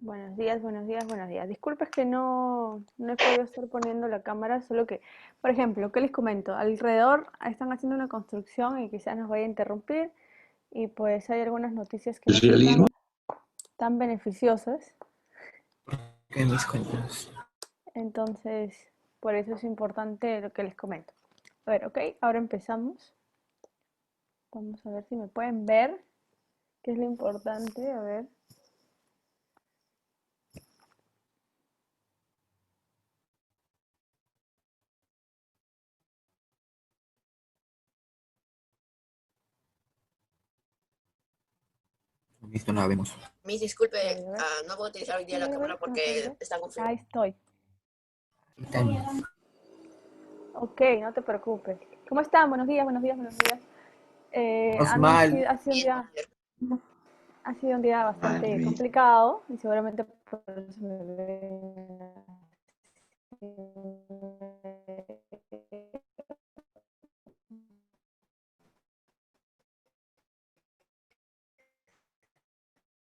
Buenos días, buenos días, buenos días. Disculpas que no he podido estar poniendo la cámara, solo que, por ejemplo, ¿qué les comento? Alrededor están haciendo una construcción y quizás nos vaya a interrumpir y pues hay algunas noticias que no ¿El son realismo? tan beneficiosas. Que mis cuentas. Entonces, por eso es importante lo que les comento. A ver, ok, ahora empezamos. Vamos a ver si me pueden ver, qué es lo importante. A ver. Listo, nada, vemos. Miss, disculpe, A ver, a ver. no puedo utilizar hoy día la A ver, cámara no te porque preocupes. está configurada. Ahí estoy. También. Ok, no te preocupes. ¿Cómo están? Buenos días, buenos días, buenos días. Mal. Bien, Ha sido un día Mal, bastante bien. complicado y seguramente por eso me ven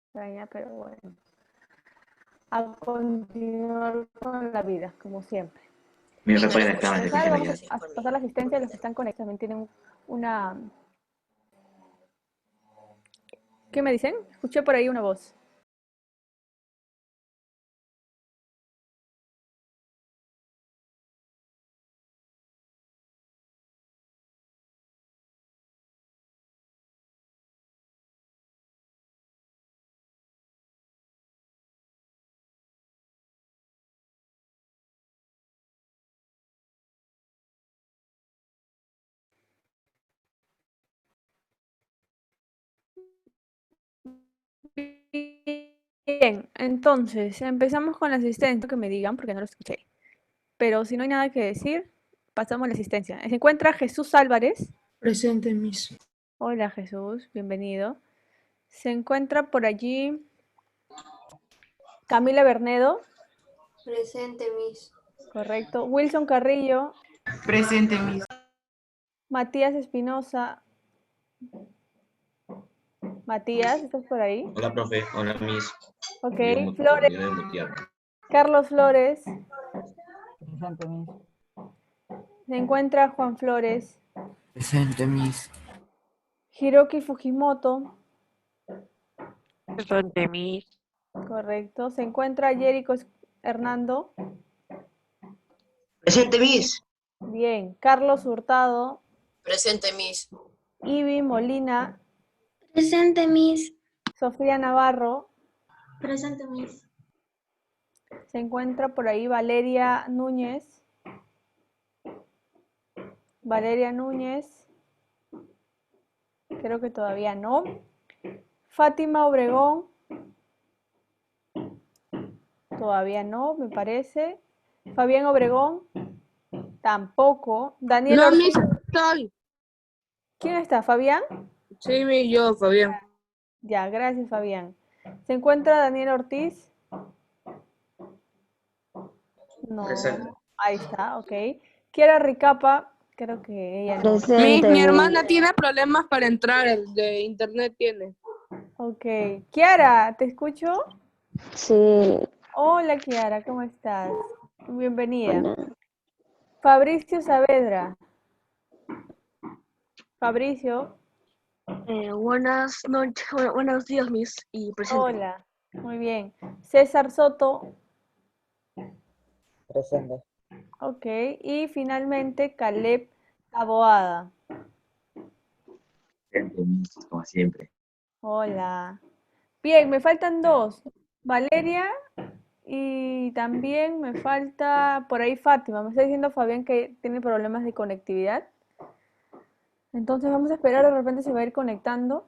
extraña, pero bueno, a continuar con la vida, como siempre. Mi y no le recuerda escucho. estaban de Empezar, vamos funcionalidad. Sí, a por pasar la por asistencia mi a los que están internet. conectados. También tienen una... ¿Qué me dicen? Escuché por ahí una voz. Bien, entonces empezamos con la asistencia, que me digan porque no lo escuché. Pero si no hay nada que decir, pasamos a la asistencia. Se encuentra Jesús Álvarez. Presente, Miss. Hola Jesús, bienvenido. Se encuentra por allí Camila Bernedo, Presente, Miss. correcto. Wilson Carrillo, Presente, Miss. Matías Espinosa. Matías, ¿estás por ahí? Hola, profe. Hola, Miss. Ok. Me Flores, olvidé de mutearme. Carlos Flores. Presente, Miss. Se encuentra Juan Flores, Presente, mis. Hiroki Fujimoto, Presente, Miss. correcto. Se encuentra Jerico Hernando. Presente, Miss. Bien. Carlos Hurtado, Presente, Miss. Ivy Molina, Presente, Miss. Sofía Navarro. Presente, Miss. Se encuentra por ahí Valeria Núñez. Valeria Núñez. Creo que todavía no. Fátima Obregón. Todavía no, me parece. Fabián Obregón. Tampoco. Daniel No, Ortiz. Miss, estoy. ¿Quién está? ¿Fabián? Sí, Miss, yo, Fabián. Ya, gracias, Fabián. ¿Se encuentra Daniel Ortiz? No. Presente. Ahí está, ok. Kiara Ricapa, creo que ella no. Miss, Presente, mi Miss. hermana tiene problemas para entrar, el de internet tiene. Ok. Kiara, ¿te escucho? Sí, Hola, Kiara, ¿cómo estás? Bienvenida. bueno, Fabricio Saavedra. Fabricio, Buenas noches, buenos días, Miss, y presente. hola. Muy bien. César Soto, Presente. ok. Y finalmente Caleb Taboada. Presente, Miss, como siempre. Hola. Bien, me faltan dos. Valeria y también me falta por ahí Fátima. Me está diciendo Fabián que tiene problemas de conectividad. Entonces vamos a esperar, de repente se va a ir conectando.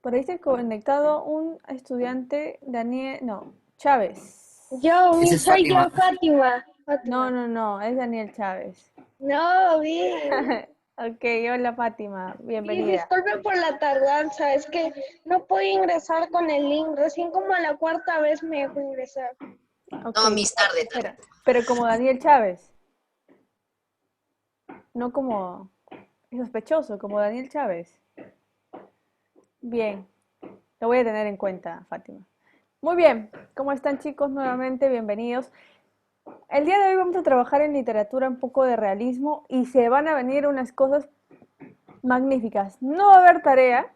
Por ahí se ha conectado un estudiante, Daniel, no, Chávez. Yo, Esa Miss, es soy Fátima. yo, Fátima. No, Fátima. no, no, es Daniel Chávez. No, bien. Ok, hola Fátima, Sí, bienvenida. disculpe por la tardanza, es que no pude ingresar con el link. Recién como a la cuarta vez me dejó ingresar. Ok, No, Miss, tarde. espera, pero como Daniel Chávez, no como sospechoso, como Daniel Chávez. Bien, lo voy a tener en cuenta, Fátima. Muy bien, ¿cómo están chicos? Nuevamente, bienvenidos. El día de hoy vamos a trabajar en literatura un poco de realismo y se van a venir unas cosas magníficas. No va a haber tarea,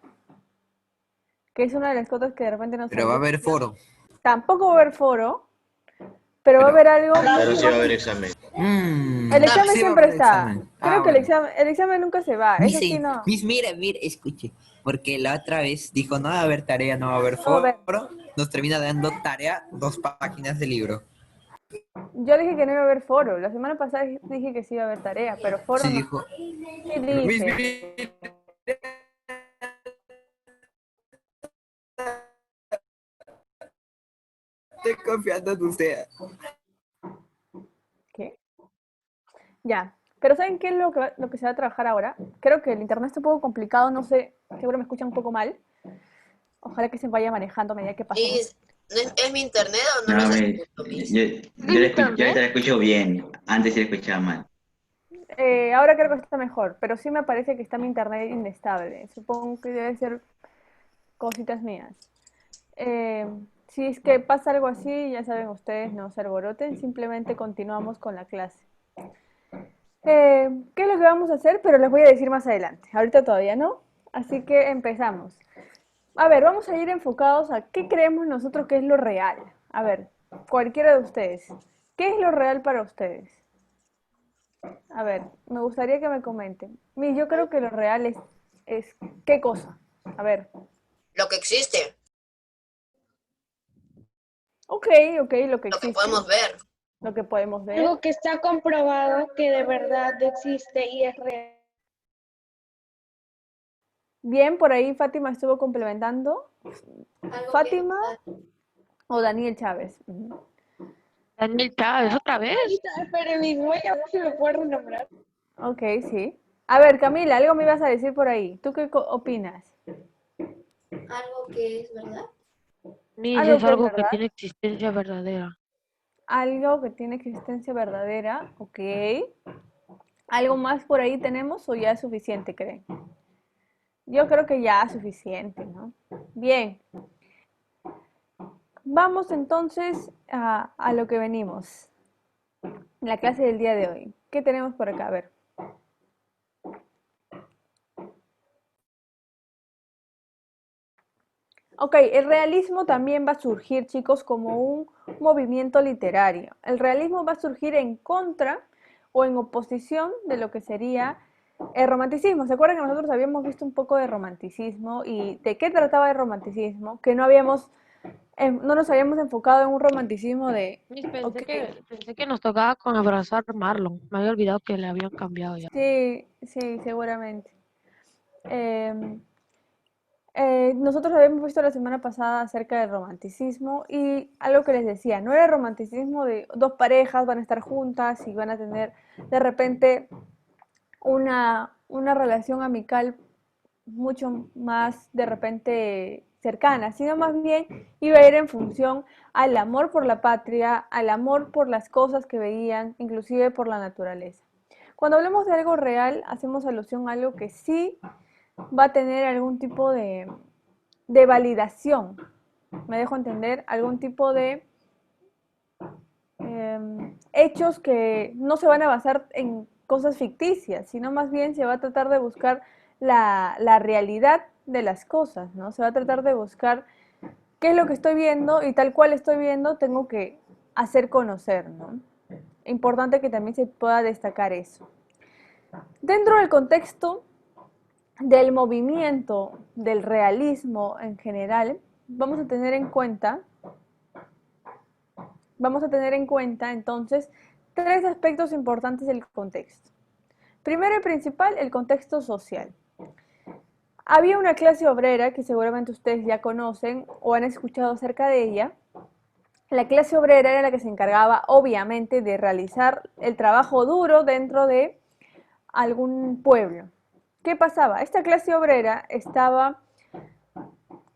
que es una de las cosas que de repente nos... Pero va a haber foro. Tampoco va a haber foro, pero va a haber algo... Claro, sí va a haber examen. El examen Sí va a siempre haber está. examen. Creo que Bueno. el examen nunca se va. Eso sí Dice, no. Mira, escuche. Porque la otra vez dijo, no va a haber tarea, no va a haber No va a haber. foro. Nos termina dando tarea 2 páginas de libro. Yo dije que no iba a haber foro. La semana pasada dije que sí iba a haber tarea, pero foro Sí, no. dijo. Sí Pero dije. estoy confiando en usted. ¿Qué? Ya. Pero ¿saben qué es lo que se va a trabajar ahora? Creo que el internet está un poco complicado, no sé, seguro me escuchan un poco mal. Ojalá que se vaya manejando a medida que pase. Miss, ¿es mi internet o no No, a los ver, escucho, Miss? yo ahorita la escucho bien. Antes sí la escuchaba mal. Ahora creo que está mejor, pero sí me parece que está mi internet inestable. Supongo que debe ser cositas mías. Si es que pasa algo así, ya saben ustedes, no se alboroten, simplemente continuamos con la clase. ¿Qué es lo que vamos a hacer? Pero les voy a decir más adelante. Ahorita todavía no, así que empezamos. A ver, vamos a ir enfocados a qué creemos nosotros que es lo real. A ver, cualquiera de ustedes, ¿qué es lo real para ustedes? A ver, me gustaría que me comenten. Yo creo que lo real es ¿qué cosa? A ver. Lo que existe, Ok, lo que lo que existe, podemos ver. lo que podemos ver. Algo que está comprobado que de verdad existe y es real. Bien, por ahí Fátima estuvo complementando. Fátima o Daniel Chávez. Daniel Chávez, ¿otra vez? Pero mismo ya no se me puede renombrar. Ok, sí. A ver, Camila, algo me ibas a decir por ahí. ¿Tú qué opinas? Algo que es verdad. Ni Algo es que es algo que verdad. tiene existencia verdadera. Algo que tiene existencia verdadera, ok. ¿Algo más por ahí tenemos o ya es suficiente, creen? Yo creo que ya es suficiente, ¿no? Bien. Vamos entonces a lo que venimos. La clase del día de hoy. ¿Qué tenemos por acá? A ver. Ok, el realismo también va a surgir, chicos, como un movimiento literario. El realismo va a surgir en contra o en oposición de lo que sería el romanticismo. ¿Se acuerdan que nosotros habíamos visto un poco de romanticismo y de qué trataba el romanticismo? Que no nos habíamos enfocado en un romanticismo de... Pensé que nos tocaba con abrazar Marlon. Me había olvidado que le habían cambiado ya. Sí, seguramente. Nosotros habíamos visto la semana pasada acerca del romanticismo y algo que les decía, no era el romanticismo de dos parejas van a estar juntas y van a tener de repente una relación amical mucho más de repente cercana, sino más bien iba a ir en función al amor por la patria, al amor por las cosas que veían, inclusive por la naturaleza. Cuando hablamos de algo real, hacemos alusión a algo que sí va a tener algún tipo de validación, me dejo entender, algún tipo de hechos que no se van a basar en cosas ficticias, sino más bien se va a tratar de buscar la realidad de las cosas, ¿no? Se va a tratar de buscar qué es lo que estoy viendo y tal cual estoy viendo tengo que hacer conocer, ¿no? Importante que también se pueda destacar eso. Dentro del contexto del movimiento del realismo en general, vamos a tener en cuenta entonces tres aspectos importantes del contexto. Primero y principal, el contexto social. Había una clase obrera que seguramente ustedes ya conocen o han escuchado acerca de ella. La clase obrera era la que se encargaba, obviamente, de realizar el trabajo duro dentro de algún pueblo. ¿Qué pasaba? Esta clase obrera estaba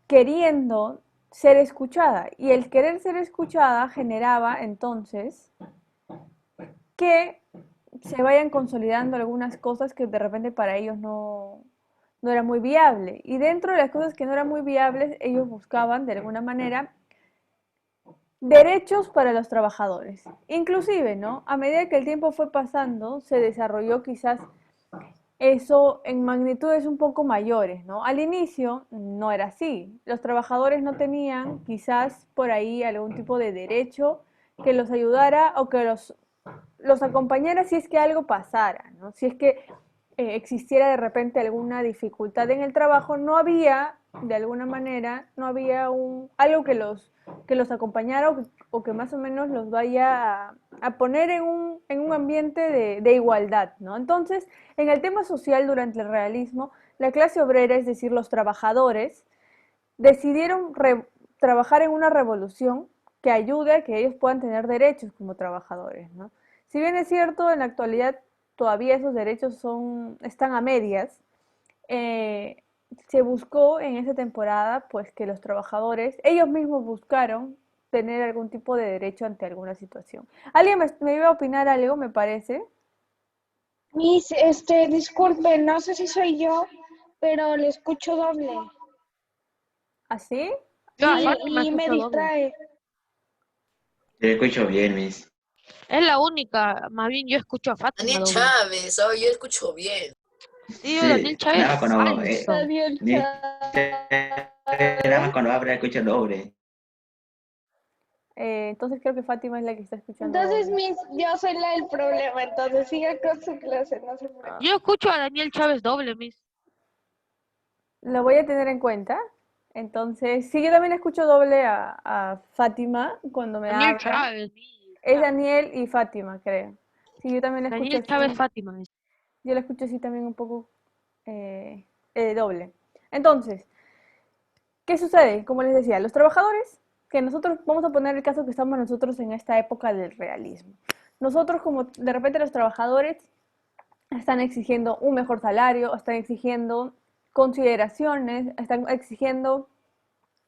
queriendo ser escuchada y el querer ser escuchada generaba entonces que se vayan consolidando algunas cosas que de repente para ellos no era muy viable. Y dentro de las cosas que no eran muy viables, ellos buscaban de alguna manera derechos para los trabajadores. Inclusive, ¿no? A medida que el tiempo fue pasando, se desarrolló quizás eso en magnitudes un poco mayores, ¿no? Al inicio no era así. Los trabajadores no tenían quizás por ahí algún tipo de derecho que los ayudara o que los acompañara si es que algo pasara, ¿no? Si es que existiera de repente alguna dificultad en el trabajo, no había, de alguna manera, no había algo que los acompañara o que más o menos los vaya a poner en un ambiente de igualdad, ¿no? Entonces, en el tema social durante el realismo, la clase obrera, es decir, los trabajadores, decidieron trabajar en una revolución que ayude a que ellos puedan tener derechos como trabajadores, ¿no? Si bien es cierto, en la actualidad todavía esos derechos están a medias, eh, se buscó en esa temporada pues que los trabajadores, ellos mismos buscaron tener algún tipo de derecho ante alguna situación. ¿Alguien me iba a opinar algo, me parece? Miss, disculpe, no sé si soy yo, pero le escucho doble. ¿Así? Yo a Sí, Fátima y me escucho doble. distrae. Yo le escucho bien, Miss. Es la única, más bien yo escucho a Fátima Daniel doble. Chávez, oh, yo escucho bien. Sí, Daniel Sí, Chávez nada más es cuando, falso. Daniel nada más Chávez. cuando habla escucho doble. Entonces creo que Fátima es la que está escuchando Entonces, doble. Miss, yo soy la del problema, entonces siga con su clase, no se preocupe. Yo escucho a Daniel Chávez doble, Miss. Lo voy a tener en cuenta. Entonces, sí, yo también escucho doble a Fátima cuando me Daniel habla. Chávez, Miss. Es Daniel y Fátima, creo. Sí, yo también la escucho Daniel así. Chávez Fátima, Miss. Yo la escucho así también un poco eh, doble. Entonces, ¿qué sucede? Como les decía, los trabajadores, que nosotros, vamos a poner el caso que estamos nosotros en esta época del realismo. Nosotros, como de repente los trabajadores están exigiendo un mejor salario, están exigiendo consideraciones, están exigiendo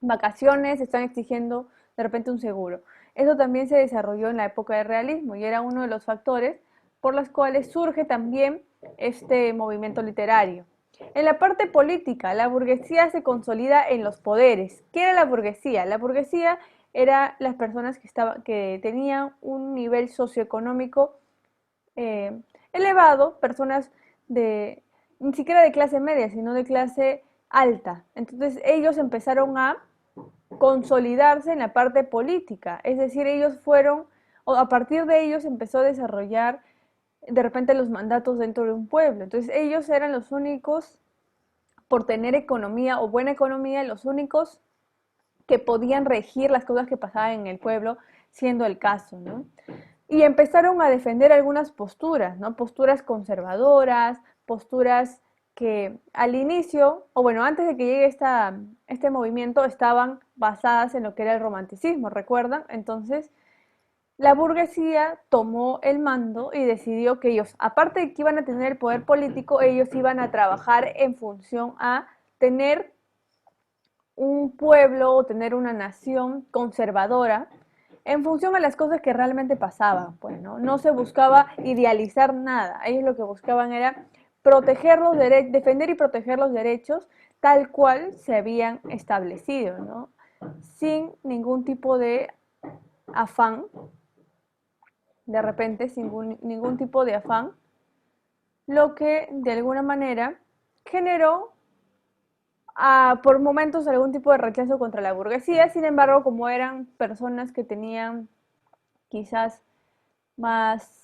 vacaciones, están exigiendo de repente un seguro. Eso también se desarrolló en la época del realismo y era uno de los factores por los cuales surge también este movimiento literario. En la parte política, la burguesía se consolida en los poderes. ¿Qué era la burguesía? La burguesía era las personas que tenían un nivel socioeconómico eh, elevado, personas ni siquiera de clase media, sino de clase alta. Entonces ellos empezaron a consolidarse en la parte política, es decir, ellos fueron, o a partir de ellos empezó a desarrollar de repente los mandatos dentro de un pueblo. Entonces ellos eran los únicos, por tener economía o buena economía, los únicos que podían regir las cosas que pasaban en el pueblo, siendo el caso, ¿no? Y empezaron a defender algunas posturas, ¿no? Posturas conservadoras, posturas que al inicio, o bueno, antes de que llegue este movimiento, estaban basadas en lo que era el romanticismo, ¿recuerdan? Entonces, la burguesía tomó el mando y decidió que ellos, aparte de que iban a tener el poder político, ellos iban a trabajar en función a tener un pueblo o tener una nación conservadora en función a las cosas que realmente pasaban, pues, ¿no? No se buscaba idealizar nada, ellos lo que buscaban era defender y proteger los derechos tal cual se habían establecido, ¿no? Sin ningún tipo de afán, de repente, sin ningún tipo de afán, lo que de alguna manera generó por momentos algún tipo de rechazo contra la burguesía. Sin embargo, como eran personas que tenían quizás más,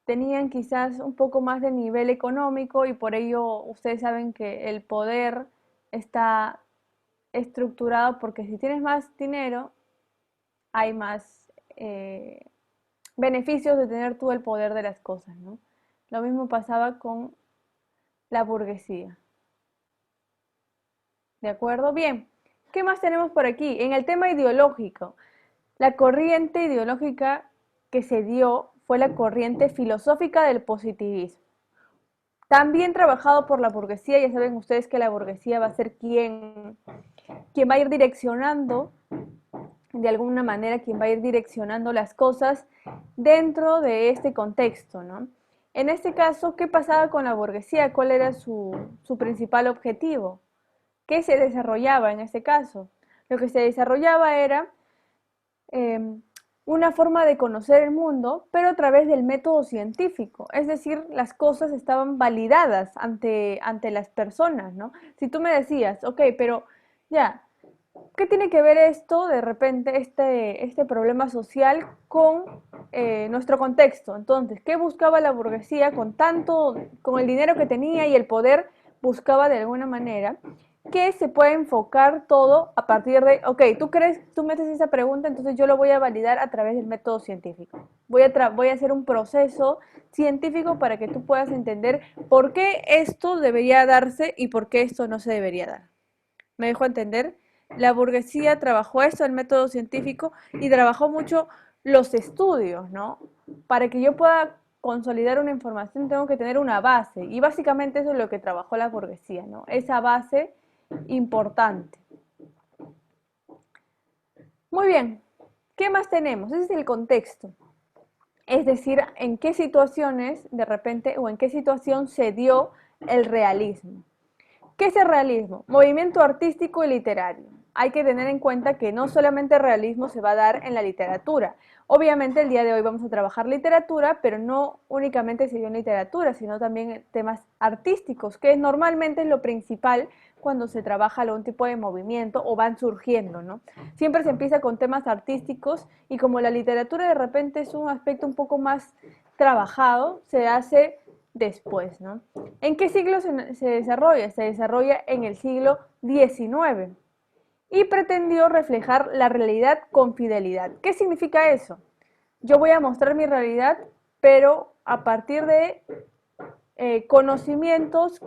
tenían quizás un poco más de nivel económico y por ello ustedes saben que el poder está estructurado porque si tienes más dinero, hay más beneficios de tener tú el poder de las cosas, ¿no? Lo mismo pasaba con la burguesía. ¿De acuerdo? Bien. ¿Qué más tenemos por aquí? En el tema ideológico, la corriente ideológica que se dio fue la corriente filosófica del positivismo. También trabajado por la burguesía, ya saben ustedes que la burguesía va a ser quien va a ir direccionando, de alguna manera, quien va a ir direccionando las cosas dentro de este contexto, ¿no? En este caso, ¿qué pasaba con la burguesía? ¿Cuál era su principal objetivo? ¿Qué se desarrollaba en este caso? Lo que se desarrollaba era una forma de conocer el mundo, pero a través del método científico. Es decir, las cosas estaban validadas ante las personas, ¿no? Si tú me decías, ok, pero ya, ¿qué tiene que ver esto, de repente, este problema social con nuestro contexto? Entonces, ¿qué buscaba la burguesía con el dinero que tenía y el poder? Buscaba de alguna manera que se puede enfocar todo a partir de, ok, tú me haces esa pregunta, entonces yo lo voy a validar a través del método científico. Voy a hacer un proceso científico para que tú puedas entender por qué esto debería darse y por qué esto no se debería dar. ¿Me dejo entender? La burguesía trabajó esto, el método científico, y trabajó mucho los estudios, ¿no? Para que yo pueda consolidar una información tengo que tener una base, y básicamente eso es lo que trabajó la burguesía, ¿no? Esa base importante. Muy bien, ¿qué más tenemos? Ese es el contexto. Es decir, en qué situaciones de repente o en qué situación se dio el realismo. ¿Qué es el realismo? Movimiento artístico y literario. Hay que tener en cuenta que no solamente el realismo se va a dar en la literatura. Obviamente el día de hoy vamos a trabajar literatura, pero no únicamente se dio en literatura, sino también en temas artísticos, que normalmente es lo principal cuando se trabaja algún tipo de movimiento o van surgiendo, ¿no? Siempre se empieza con temas artísticos y como la literatura de repente es un aspecto un poco más trabajado, se hace después, ¿no? ¿En qué siglo se desarrolla? Se desarrolla en el siglo XIX y pretendió reflejar la realidad con fidelidad. ¿Qué significa eso? Yo voy a mostrar mi realidad, pero a partir de conocimientos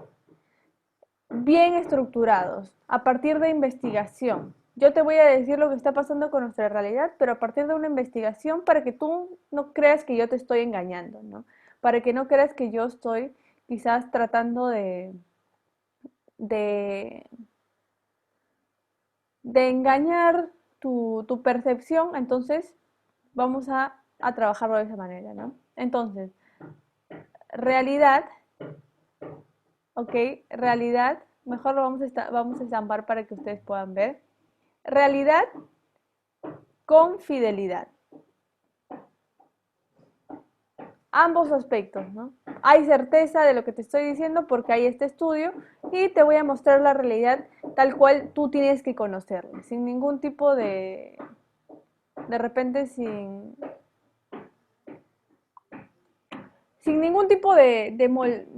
bien estructurados, a partir de investigación. Yo te voy a decir lo que está pasando con nuestra realidad, pero a partir de una investigación para que tú no creas que yo te estoy engañando, ¿no? Para que no creas que yo estoy quizás tratando de engañar tu percepción, entonces vamos a trabajarlo de esa manera, ¿no? Entonces, realidad, ok, realidad, mejor lo vamos a estampar para que ustedes puedan ver. Realidad con fidelidad. Ambos aspectos, ¿no? Hay certeza de lo que te estoy diciendo porque hay este estudio y te voy a mostrar la realidad tal cual tú tienes que conocerla, sin ningún tipo de repente sin ningún tipo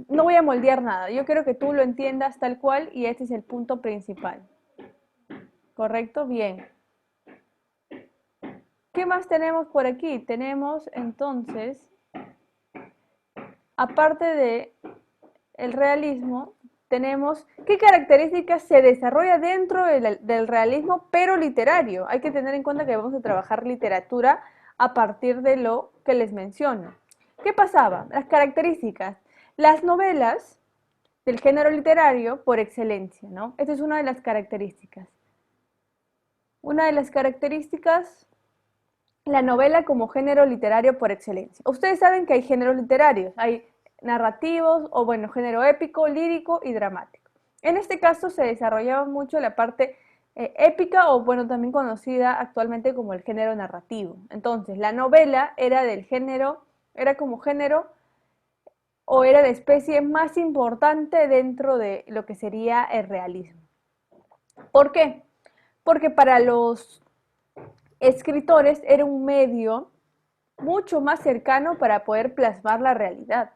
no voy a moldear nada. Yo quiero que tú lo entiendas tal cual y este es el punto principal. ¿Correcto? Bien. ¿Qué más tenemos por aquí? Tenemos entonces, aparte de el realismo, tenemos qué características se desarrolla dentro del realismo, pero literario. Hay que tener en cuenta que vamos a trabajar literatura a partir de lo que les menciono. ¿Qué pasaba? Las características. Las novelas del género literario por excelencia, ¿no? Esta es una de las características. Una de las características, la novela como género literario por excelencia. Ustedes saben que hay géneros literarios, hay narrativos o bueno, género épico, lírico y dramático. En este caso se desarrollaba mucho la parte épica o bueno, también conocida actualmente como el género narrativo. Entonces, la novela era del género, era como género o era la especie más importante dentro de lo que sería el realismo. ¿Por qué? Porque para los escritores era un medio mucho más cercano para poder plasmar la realidad.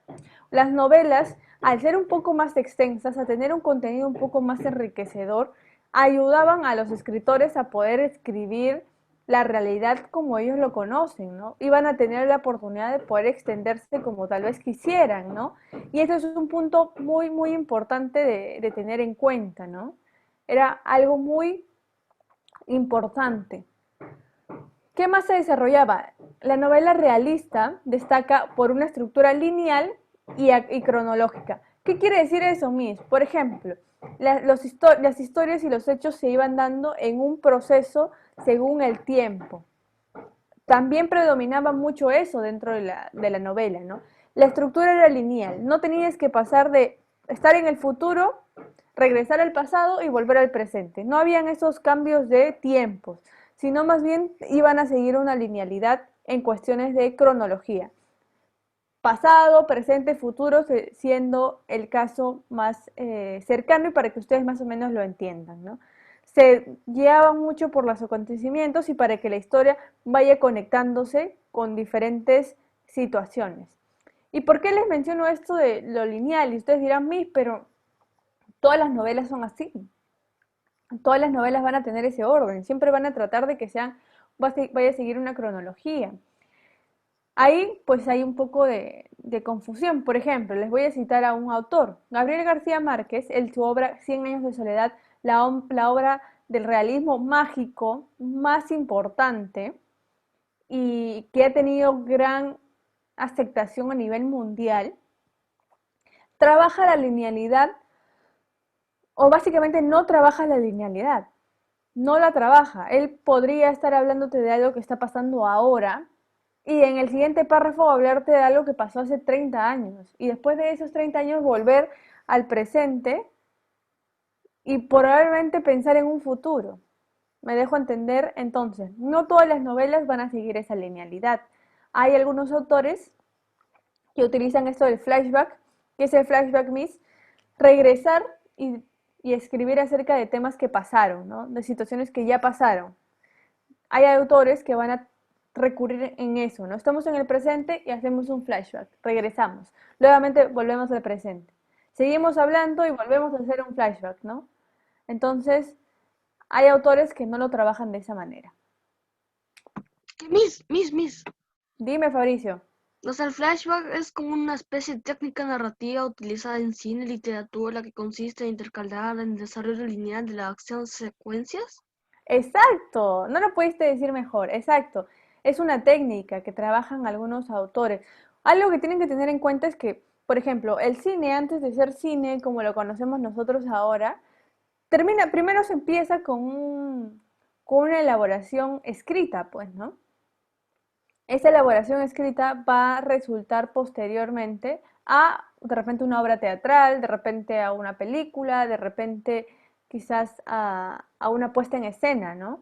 Las novelas, al ser un poco más extensas, a tener un contenido un poco más enriquecedor, ayudaban a los escritores a poder escribir la realidad como ellos lo conocen, ¿no? Iban a tener la oportunidad de poder extenderse como tal vez quisieran, ¿no? Y eso es un punto muy, muy importante de tener en cuenta, ¿no? Era algo muy importante. ¿Qué más se desarrollaba? La novela realista destaca por una estructura lineal y cronológica. ¿Qué quiere decir eso, Miss? Por ejemplo, las historias y los hechos se iban dando en un proceso según el tiempo. También predominaba mucho eso dentro de la novela, ¿no? La estructura era lineal. No tenías que pasar de estar en el futuro, regresar al pasado y volver al presente. No habían esos cambios de tiempos, sino más bien iban a seguir una linealidad en cuestiones de cronología. Pasado, presente, futuro, siendo el caso más cercano y para que ustedes más o menos lo entiendan, ¿no? Se guiaban mucho por los acontecimientos y para que la historia vaya conectándose con diferentes situaciones. ¿Y por qué les menciono esto de lo lineal? Y ustedes dirán, Miss, pero todas las novelas son así. Todas las novelas van a tener ese orden. Siempre van a tratar de que vaya a seguir una cronología. Ahí pues hay un poco de confusión. Por ejemplo, les voy a citar a un autor, Gabriel García Márquez, en su obra Cien años de soledad, la obra del realismo mágico más importante y que ha tenido gran aceptación a nivel mundial, trabaja la linealidad, o básicamente no trabaja la linealidad, no la trabaja. Él podría estar hablándote de algo que está pasando ahora, y en el siguiente párrafo hablarte de algo que pasó hace 30 años. Y después de esos 30 años volver al presente y probablemente pensar en un futuro. ¿Me dejo entender? Entonces, no todas las novelas van a seguir esa linealidad. Hay algunos autores que utilizan esto del flashback, que es el flashback miss, regresar y escribir acerca de temas que pasaron, ¿no? De situaciones que ya pasaron. Hay autores que van a recurrir en eso, ¿no? Estamos en el presente y hacemos un flashback, regresamos, nuevamente volvemos al presente, seguimos hablando y volvemos a hacer un flashback, ¿no? Entonces, hay autores que no lo trabajan de esa manera. Miss. Dime, Fabricio. O sea, el flashback es como una especie de técnica narrativa utilizada en cine y literatura que consiste en intercalar en el desarrollo lineal de la acción secuencias. Exacto, no lo pudiste decir mejor, exacto. Es una técnica que trabajan algunos autores. Algo que tienen que tener en cuenta es que, por ejemplo, el cine, antes de ser cine como lo conocemos nosotros ahora, primero se empieza con una elaboración escrita, pues, ¿no? Esa elaboración escrita va a resultar posteriormente a, de repente, una obra teatral, de repente a una película, de repente quizás a una puesta en escena, ¿no?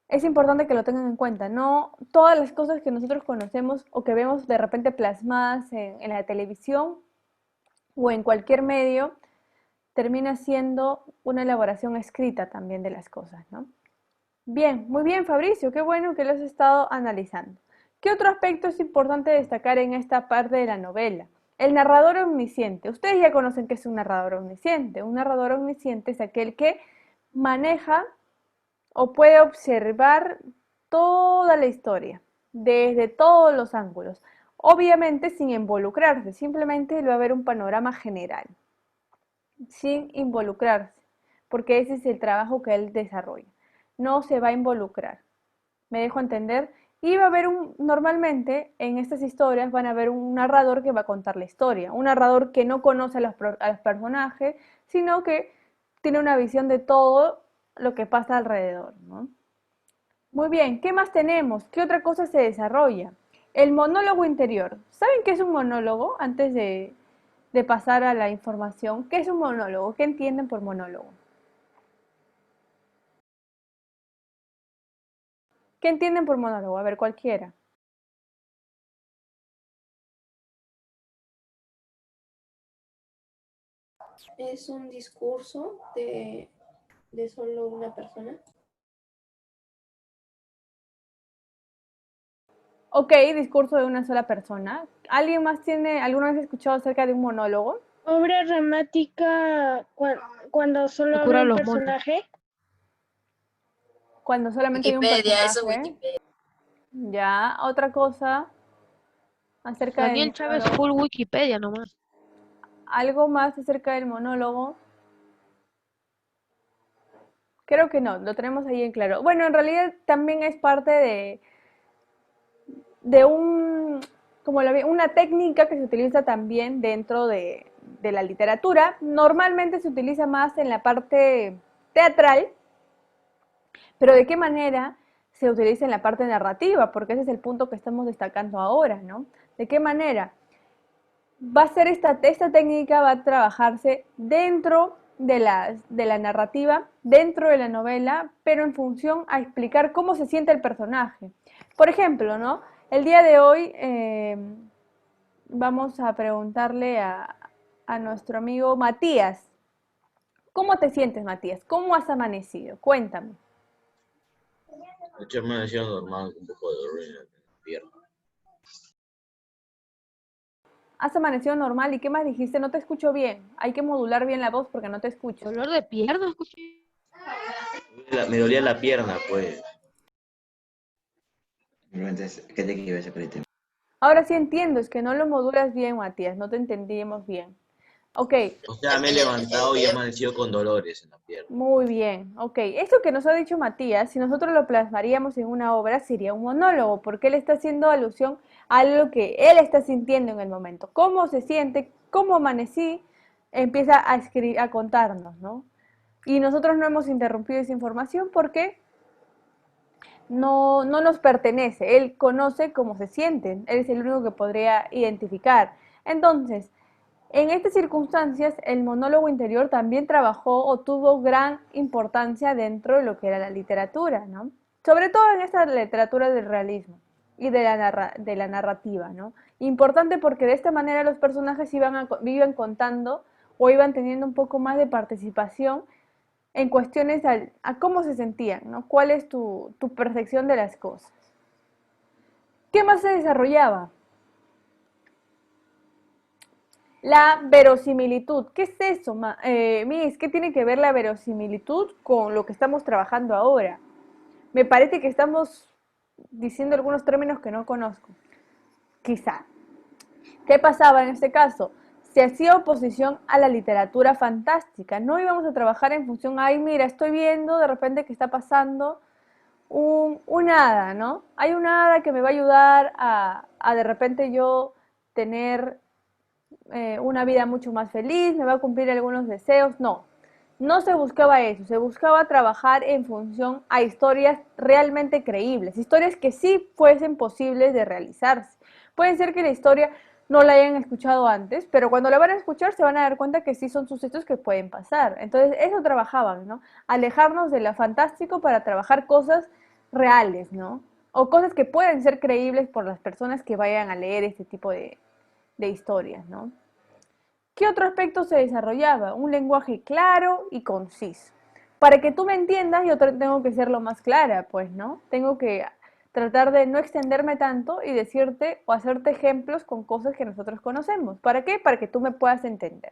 Es importante que lo tengan en cuenta, no todas las cosas que nosotros conocemos o que vemos de repente plasmadas en la televisión o en cualquier medio, termina siendo una elaboración escrita también de las cosas, ¿no? Bien, muy bien, Fabricio, qué bueno que lo has estado analizando. ¿Qué otro aspecto es importante destacar en esta parte de la novela? El narrador omnisciente. Ustedes ya conocen qué es un narrador omnisciente. Un narrador omnisciente es aquel que maneja o puede observar toda la historia, desde todos los ángulos. Obviamente sin involucrarse, simplemente va a haber un panorama general, sin involucrarse, porque ese es el trabajo que él desarrolla. No se va a involucrar. ¿Me dejo entender? Y va a haber normalmente en estas historias van a haber un narrador que va a contar la historia, un narrador que no conoce a los personajes, sino que tiene una visión de todo lo que pasa alrededor, ¿no? Muy bien, ¿qué más tenemos? ¿Qué otra cosa se desarrolla? El monólogo interior. ¿Saben qué es un monólogo? Antes de pasar a la información, ¿qué es un monólogo? ¿Qué entienden por monólogo? ¿Qué entienden por monólogo? A ver, cualquiera. Es un discurso de solo una persona. Ok, discurso de una sola persona. ¿Alguien más tiene, alguna vez escuchado acerca de un monólogo? Obra dramática cuando solo Que habla cura un los personaje. Cuando solamente hay un Wikipedia, eso personaje. Wikipedia. Ya, otra cosa acerca del Daniel Chávez monólogo. full Wikipedia nomás. ¿Algo más acerca del monólogo? Creo que no, lo tenemos ahí en claro. Bueno, en realidad también es parte de una técnica que se utiliza también dentro de la literatura. Normalmente se utiliza más en la parte teatral, pero ¿de qué manera se utiliza en la parte narrativa? Porque ese es el punto que estamos destacando ahora, ¿no? ¿De qué manera? Va a ser esta técnica va a trabajarse dentro de la narrativa dentro de la novela, pero en función a explicar cómo se siente el personaje. Por ejemplo, ¿no? El día de hoy vamos a preguntarle a nuestro amigo Matías. ¿Cómo te sientes, Matías? ¿Cómo has amanecido? Cuéntame. Yo me decía normal, un poco de dolor en la pierna. ¿Has amanecido normal? ¿Y qué más dijiste? No te escucho bien. Hay que modular bien la voz porque no te escucho. Dolor de pierna, escuché. Me dolía la pierna, pues. Entonces, ¿qué te quiero decir? Ahora sí entiendo, es que no lo modulas bien, Matías. No te entendimos bien. Ok, O sea, me he levantado y he amanecido con dolores en la pierna. muy bien. Ok, eso que nos ha dicho Matías, si nosotros lo plasmaríamos en una obra, sería un monólogo, porque él está haciendo alusión a algo que él está sintiendo en el momento. ¿Cómo se siente? ¿Cómo amanecí? Empieza a escribir, a contarnos, ¿no? Y nosotros no hemos interrumpido esa información porque no nos pertenece. Él conoce cómo se sienten. Él es el único que podría identificar. Entonces, en estas circunstancias, el monólogo interior también trabajó o tuvo gran importancia dentro de lo que era la literatura, ¿no? Sobre todo en esta literatura del realismo y de la narrativa, ¿no? Importante porque de esta manera los personajes iban contando o iban teniendo un poco más de participación en cuestiones a cómo se sentían, ¿no? ¿Cuál es tu percepción de las cosas? ¿Qué más se desarrollaba? La verosimilitud. ¿Qué es eso, Miss? ¿Qué tiene que ver la verosimilitud con lo que estamos trabajando ahora? Me parece que estamos diciendo algunos términos que no conozco. Quizá. ¿Qué pasaba en este caso? Se hacía oposición a la literatura fantástica. No íbamos a trabajar en función, ay, mira, estoy viendo de repente que está pasando un hada, ¿no? Hay un hada que me va a ayudar a de repente yo tener una vida mucho más feliz, me va a cumplir algunos deseos. No, no se buscaba eso, se buscaba trabajar en función a historias realmente creíbles, historias que sí fuesen posibles de realizarse. Puede ser que la historia no la hayan escuchado antes, pero cuando la van a escuchar se van a dar cuenta que sí son sucesos que pueden pasar. Entonces, eso trabajaban, ¿no? Alejarnos de lo fantástico para trabajar cosas reales, ¿no? O cosas que pueden ser creíbles por las personas que vayan a leer este tipo de historias, ¿no? ¿Qué otro aspecto se desarrollaba? Un lenguaje claro y conciso. Para que tú me entiendas, yo tengo que ser lo más clara, pues, ¿no? Tengo que tratar de no extenderme tanto y decirte o hacerte ejemplos con cosas que nosotros conocemos. ¿Para qué? Para que tú me puedas entender.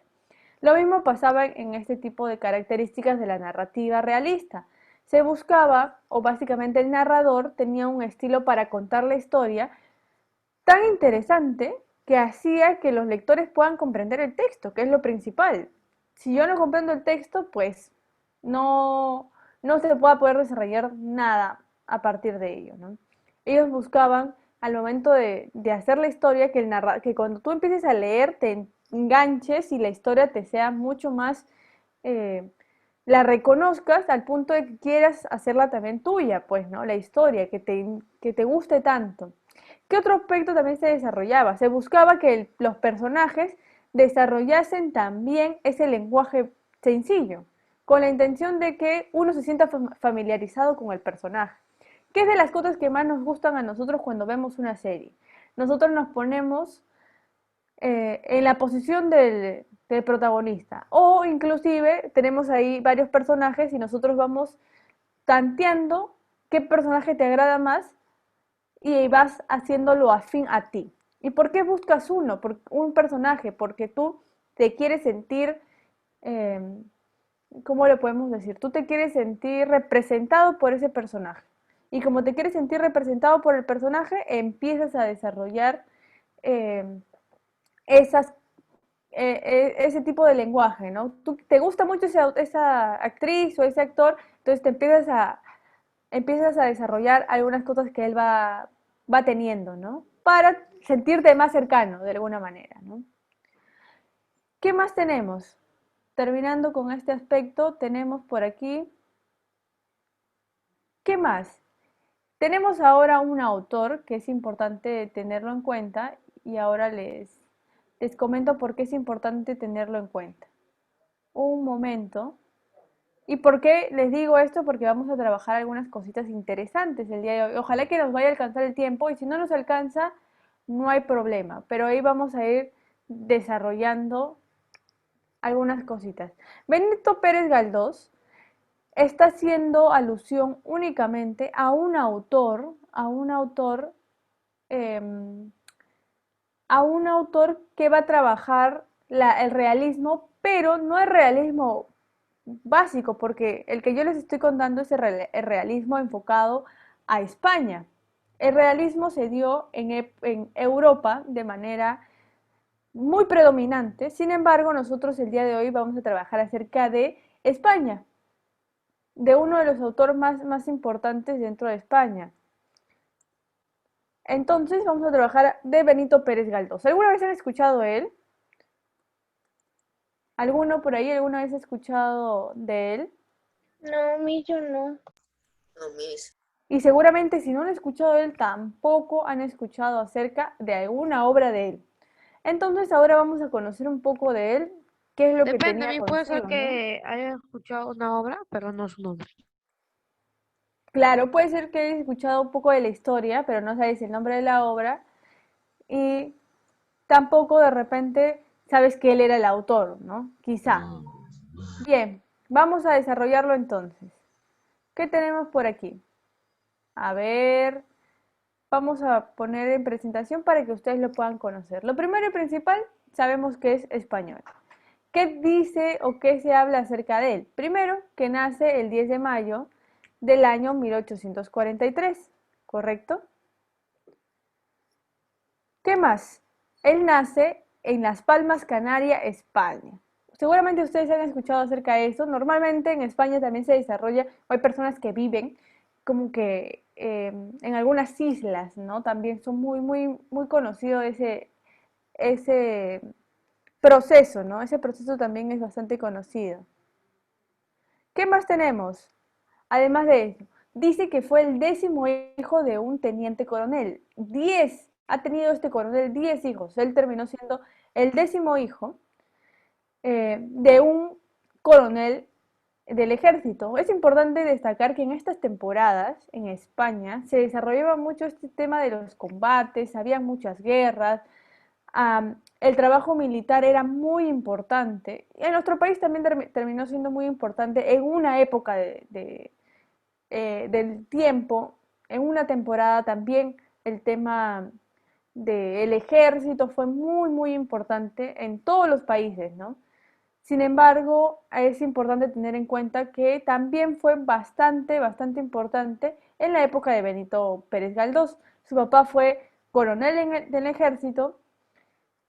Lo mismo pasaba en este tipo de características de la narrativa realista. Se buscaba, o básicamente el narrador tenía un estilo para contar la historia tan interesante que hacía que los lectores puedan comprender el texto, que es lo principal. Si yo no comprendo el texto, pues no se va a poder desarrollar nada a partir de ello, ¿no? Ellos buscaban, al momento de hacer la historia, que cuando tú empieces a leer te enganches y la historia te sea mucho más, la reconozcas al punto de que quieras hacerla también tuya, pues, ¿no? La historia, que te guste tanto. ¿Qué otro aspecto también se desarrollaba? Se buscaba que los personajes desarrollasen también ese lenguaje sencillo, con la intención de que uno se sienta familiarizado con el personaje. ¿Qué es de las cosas que más nos gustan a nosotros cuando vemos una serie? Nosotros nos ponemos en la posición del protagonista, o inclusive tenemos ahí varios personajes y nosotros vamos tanteando qué personaje te agrada más y vas haciéndolo afín a ti. ¿Y por qué buscas un personaje? Porque tú te quieres sentir, ¿cómo le podemos decir? Tú te quieres sentir representado por ese personaje. Y como te quieres sentir representado por el personaje, empiezas a desarrollar eh, ese tipo de lenguaje, ¿no? Te gusta mucho esa actriz o ese actor, entonces te empiezas a desarrollar algunas cosas que él va teniendo, ¿no? Para sentirte más cercano de alguna manera, ¿no? ¿Qué más tenemos? Terminando con este aspecto, tenemos por aquí, ¿qué más? Tenemos ahora un autor que es importante tenerlo en cuenta y ahora les comento por qué es importante tenerlo en cuenta. un momento. ¿Y por qué les digo esto? Porque vamos a trabajar algunas cositas interesantes el día de hoy. Ojalá que nos vaya a alcanzar el tiempo y si no nos alcanza, no hay problema. Pero ahí vamos a ir desarrollando algunas cositas. Benito Pérez Galdós está haciendo alusión únicamente a un autor, em, a un autor que va a trabajar el realismo, pero no el realismo básico, porque el que yo les estoy contando es el realismo enfocado a España. El realismo se dio en Europa de manera muy predominante, sin embargo nosotros el día de hoy vamos a trabajar acerca de España, de uno de los autores más importantes dentro de España. Entonces vamos a trabajar de Benito Pérez Galdós. ¿Alguna vez han escuchado de él? ¿Alguno por ahí alguna vez ha escuchado de él? No, yo no. No, Miss. Y seguramente si no han escuchado de él, tampoco han escuchado acerca de alguna obra de él. Entonces ahora vamos a conocer un poco de él, qué es lo que Depende, a tenía mí puede ser consigo, ¿no? que haya escuchado una obra, pero no su nombre. Claro, puede ser que hayas escuchado un poco de la historia, pero no sabes el nombre de la obra y tampoco de repente sabes que él era el autor, ¿no? Quizá. Bien, vamos a desarrollarlo entonces. ¿Qué tenemos por aquí? A ver, vamos a poner en presentación para que ustedes lo puedan conocer. Lo primero y principal, sabemos que es español. ¿Qué dice o qué se habla acerca de él? Primero, que nace el 10 de mayo del año 1843, ¿correcto? ¿Qué más? Él nace en Las Palmas, Canarias, España. Seguramente ustedes han escuchado acerca de eso. Normalmente en España también se desarrolla, hay personas que viven como que en algunas islas, ¿no? También son muy conocidos ese proceso, ¿no? Ese proceso también es bastante conocido. ¿Qué más tenemos? Además de eso, dice que fue el 10º hijo de un teniente coronel. 10, ha tenido este coronel 10 hijos. Él terminó siendo el 10º hijo de un coronel del ejército. Es importante destacar que en estas temporadas en España se desarrollaba mucho este tema de los combates, había muchas guerras, el trabajo militar era muy importante. En nuestro país también terminó siendo muy importante en una época del tiempo, en una temporada también el tema del ejército fue muy importante en todos los países, ¿no? Sin embargo, es importante tener en cuenta que también fue bastante importante en la época de Benito Pérez Galdós. Su papá fue coronel del ejército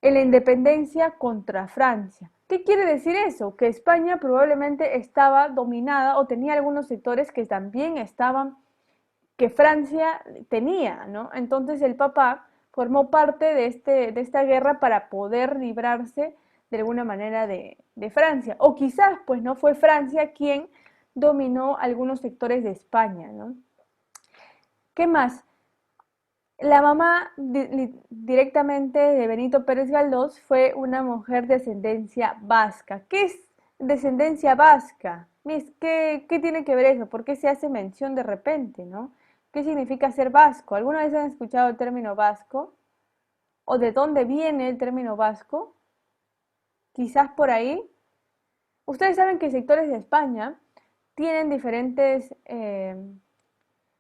en la independencia contra Francia. ¿Qué quiere decir eso? Que España probablemente estaba dominada o tenía algunos sectores que también estaban, que Francia tenía, ¿no? Entonces el papá formó parte de esta guerra para poder librarse de alguna manera de Francia. O quizás, pues no fue Francia quien dominó algunos sectores de España, ¿no? ¿Qué más? La mamá directamente de Benito Pérez Galdós fue una mujer de ascendencia vasca. ¿Qué es descendencia vasca? ¿Qué tiene que ver eso? ¿Por qué se hace mención de repente, no? ¿Qué significa ser vasco? ¿Alguna vez han escuchado el término vasco? ¿O de dónde viene el término vasco? Quizás por ahí. Ustedes saben que sectores de España tienen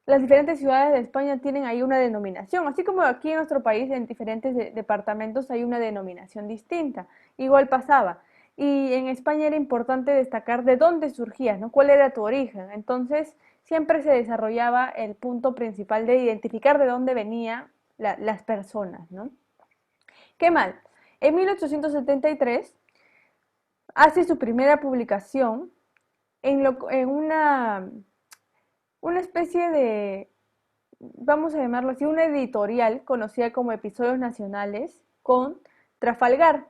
las diferentes ciudades de España tienen ahí una denominación, así como aquí en nuestro país en diferentes departamentos hay una denominación distinta, igual pasaba. Y en España era importante destacar de dónde surgías, ¿no? ¿Cuál era tu origen? Entonces siempre se desarrollaba el punto principal de identificar de dónde venían las personas, ¿no? ¿Qué mal? En 1873 hace su primera publicación en una especie de, vamos a llamarlo así, una editorial conocida como Episodios Nacionales con Trafalgar.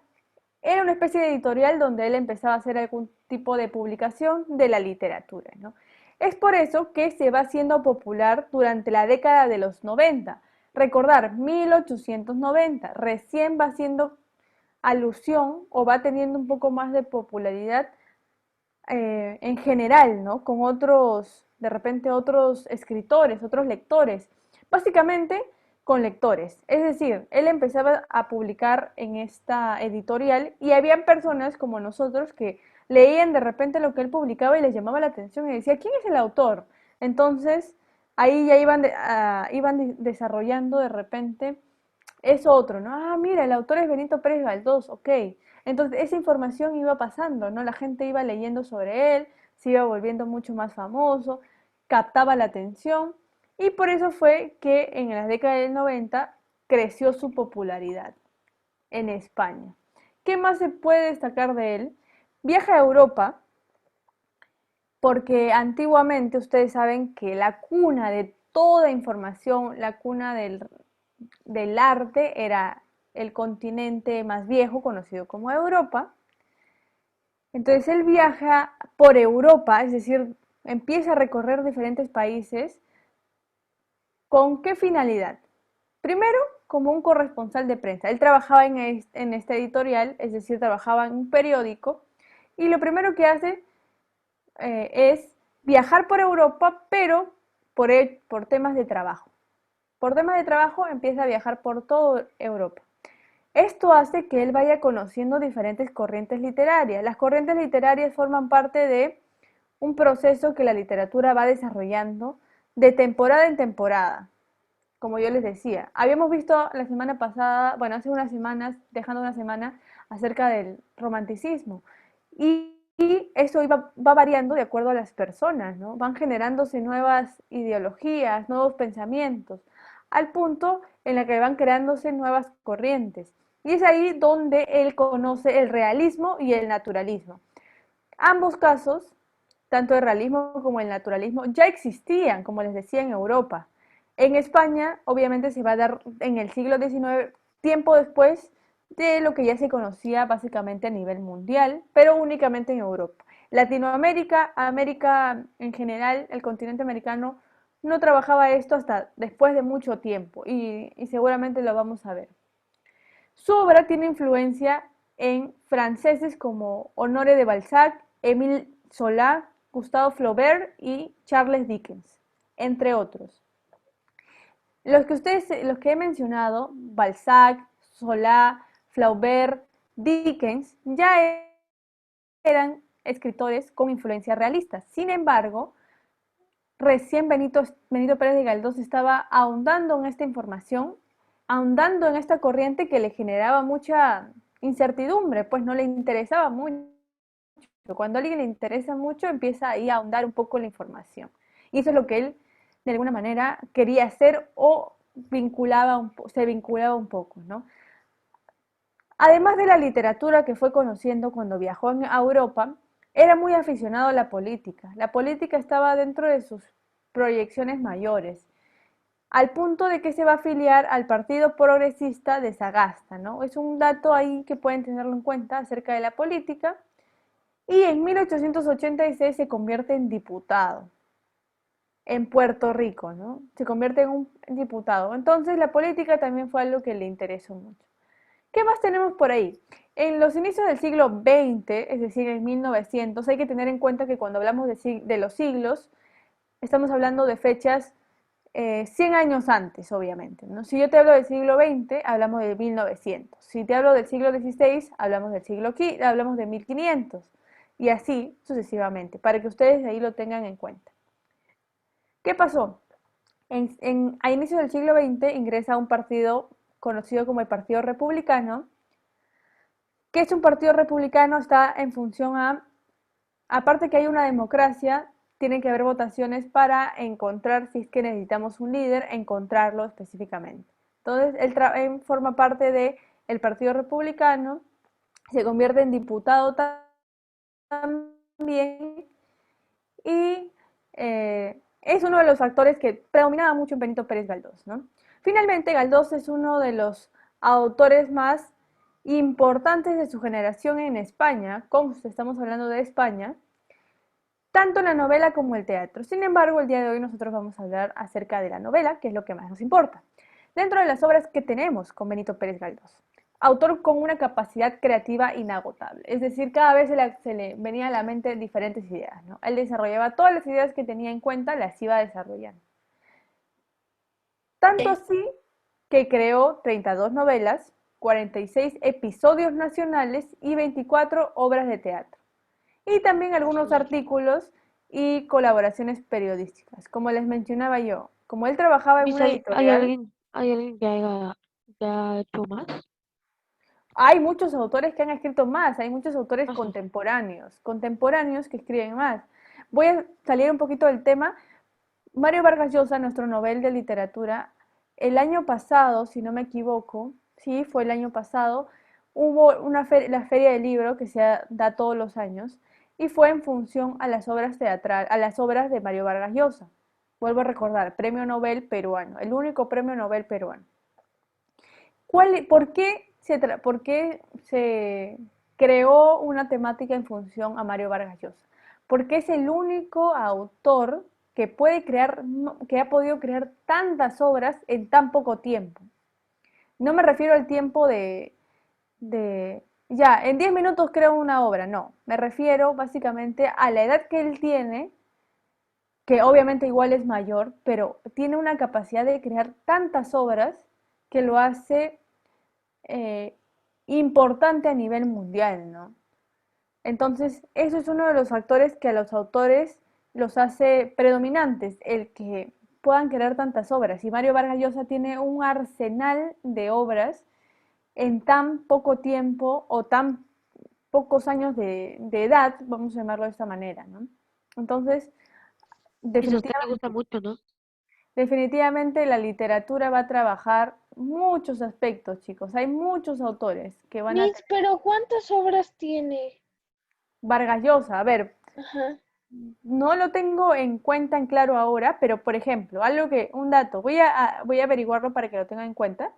Era una especie de editorial donde él empezaba a hacer algún tipo de publicación de la literatura, ¿no? Es por eso que se va haciendo popular durante la década de los 90. Recordar, 1890, recién va haciendo alusión o va teniendo un poco más de popularidad en general, ¿no? Con otros, de repente otros escritores, otros lectores, básicamente con lectores. Es decir, él empezaba a publicar en esta editorial y habían personas como nosotros que leían de repente lo que él publicaba y les llamaba la atención y decía, ¿quién es el autor? Entonces, ahí ya iban desarrollando de repente eso otro, ¿no? Ah, mira, el autor es Benito Pérez Galdós, ok. Entonces, esa información iba pasando, ¿no? La gente iba leyendo sobre él, se iba volviendo mucho más famoso, captaba la atención y por eso fue que en las décadas del 90 creció su popularidad en España. ¿Qué más se puede destacar de él? Viaja a Europa porque antiguamente ustedes saben que la cuna de toda información, la cuna del arte era el continente más viejo conocido como Europa. Entonces él viaja por Europa, es decir, empieza a recorrer diferentes países. ¿Con qué finalidad? Primero, como un corresponsal de prensa. Él trabajaba en esta editorial, es decir, trabajaba en un periódico, y lo primero que hace es viajar por Europa, pero por temas de trabajo. Por temas de trabajo empieza a viajar por toda Europa. Esto hace que él vaya conociendo diferentes corrientes literarias. Las corrientes literarias forman parte de un proceso que la literatura va desarrollando de temporada en temporada. Como yo les decía, habíamos visto la semana pasada, bueno, hace unas semanas, dejando una semana, acerca del romanticismo. Y eso va variando de acuerdo a las personas, ¿no? Van generándose nuevas ideologías, nuevos pensamientos, al punto en el que van creándose nuevas corrientes. Y es ahí donde él conoce el realismo y el naturalismo. Ambos casos, tanto el realismo como el naturalismo, ya existían, como les decía, en Europa. En España, obviamente, se va a dar en el siglo XIX, tiempo después de lo que ya se conocía básicamente a nivel mundial, pero únicamente en Europa. Latinoamérica, América en general, el continente americano, no trabajaba esto hasta después de mucho tiempo y seguramente lo vamos a ver. Su obra tiene influencia en franceses como Honoré de Balzac, Émile Zola, Gustave Flaubert y Charles Dickens, entre otros. Los que he mencionado, Balzac, Zola, Flaubert, Dickens, ya eran escritores con influencia realista. Sin embargo, recién Benito Pérez de Galdós estaba ahondando en esta información, ahondando en esta corriente que le generaba mucha incertidumbre, pues no le interesaba mucho. Cuando a alguien le interesa mucho, empieza ahí a ahondar un poco la información. Y eso es lo que él, de alguna manera, quería hacer o se vinculaba un poco, ¿no? Además de la literatura que fue conociendo cuando viajó a Europa, era muy aficionado a la política. La política estaba dentro de sus proyecciones mayores, al punto de que se va a afiliar al Partido Progresista de Sagasta, ¿no? Es un dato ahí que pueden tenerlo en cuenta acerca de la política. Y en 1886 se convierte en diputado en Puerto Rico, ¿no? Se convierte en un diputado. Entonces la política también fue algo que le interesó mucho. ¿Qué más tenemos por ahí? En los inicios del siglo XX, es decir, en 1900, hay que tener en cuenta que cuando hablamos de los siglos, estamos hablando de fechas 100 años antes, obviamente, ¿no? Si yo te hablo del siglo XX, hablamos de 1900. Si te hablo del siglo XVI, hablamos hablamos de 1500. Y así sucesivamente, para que ustedes ahí lo tengan en cuenta. ¿Qué pasó? A inicios del siglo XX ingresa a un partido conocido como el Partido Republicano. ¿Qué es un partido republicano? Está en función aparte que hay una democracia, tienen que haber votaciones para encontrar, si es que necesitamos un líder, encontrarlo específicamente. Entonces, él forma parte del Partido Republicano, se convierte en diputado también y es uno de los factores que predominaba mucho en Benito Pérez Galdós, ¿no? Finalmente, Galdós es uno de los autores más importantes de su generación en España, estamos hablando de España, tanto en la novela como el teatro. Sin embargo, el día de hoy nosotros vamos a hablar acerca de la novela, que es lo que más nos importa. Dentro de las obras que tenemos con Benito Pérez Galdós, autor con una capacidad creativa inagotable. Es decir, cada vez se le venía a la mente diferentes ideas, ¿no? Él desarrollaba todas las ideas que tenía en cuenta, las iba desarrollando. Tanto así que creó 32 novelas, 46 episodios nacionales y 24 obras de teatro. Y también algunos artículos y colaboraciones periodísticas. Como les mencionaba yo, como él trabajaba en una ¿Hay editorial, alguien que haya hecho más? hay muchos autores que han escrito más, hay muchos autores Ajá. contemporáneos que escriben más. Voy a salir un poquito del tema. Mario Vargas Llosa, nuestro Nobel de Literatura, el año pasado, si no me equivoco, sí, fue el año pasado, hubo la Feria del Libro que da todos los años y fue en función a las obras teatrales, a las obras de Mario Vargas Llosa. Vuelvo a recordar, Premio Nobel peruano, el único Premio Nobel peruano. ¿Por qué se creó una temática en función a Mario Vargas Llosa? Porque es el único autor que que ha podido crear tantas obras en tan poco tiempo. No me refiero al tiempo ya, en 10 minutos creo una obra, no. Me refiero básicamente a la edad que él tiene, que obviamente igual es mayor, pero tiene una capacidad de crear tantas obras que lo hace importante a nivel mundial, ¿no? Entonces, eso es uno de los factores que a los autores los hace predominantes, el que puedan crear tantas obras. Y Mario Vargas Llosa tiene un arsenal de obras en tan poco tiempo o tan pocos años de edad, vamos a llamarlo de esta manera, ¿no? Entonces, Y si a usted le gusta mucho, ¿no? definitivamente la literatura va a trabajar muchos aspectos, chicos. Hay muchos autores que van a Miss, pero ¿cuántas obras tiene? Vargas Llosa, a ver, Ajá. no lo tengo en cuenta en claro ahora, pero por ejemplo, un dato, voy a averiguarlo para que lo tengan en cuenta,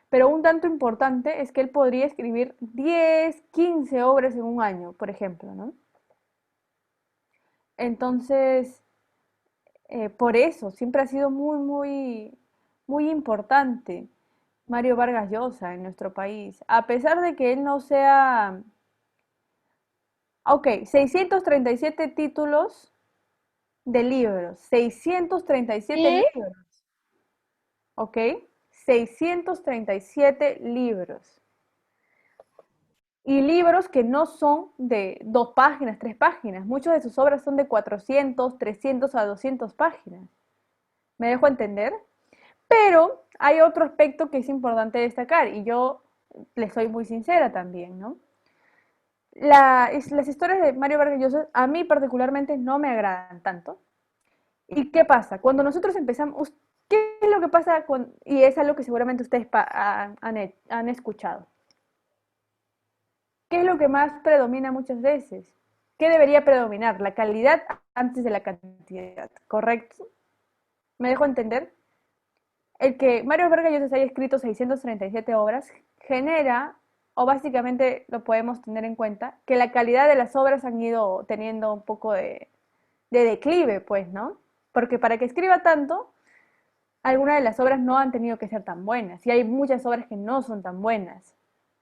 pero un dato importante es que él podría escribir 10, 15 obras en un año, por ejemplo, ¿no? Entonces, por eso, siempre ha sido muy importante Mario Vargas Llosa en nuestro país, a pesar de que él no sea, ok, 637 títulos de libros, 637 ¿Qué? libros, ¿ok? 637 libros. Y libros que no son de 2 páginas, 3 páginas. Muchas de sus obras son de 400, 300 a 200 páginas. ¿Me dejo entender? Pero hay otro aspecto que es importante destacar y yo le soy muy sincera también, ¿no? Las historias de Mario Vargas Llosa a mí particularmente no me agradan tanto. ¿Y qué pasa? Cuando nosotros empezamos, ¿qué es lo que pasa y es algo que seguramente ustedes han escuchado? ¿Qué es lo que más predomina muchas veces? ¿Qué debería predominar? La calidad antes de la cantidad, ¿correcto? ¿Me dejo entender? El que Mario Vargas Llosa haya escrito 637 obras genera, o básicamente lo podemos tener en cuenta, que la calidad de las obras han ido teniendo un poco de declive, pues, ¿no? Porque para que escriba tanto, algunas de las obras no han tenido que ser tan buenas, y hay muchas obras que no son tan buenas.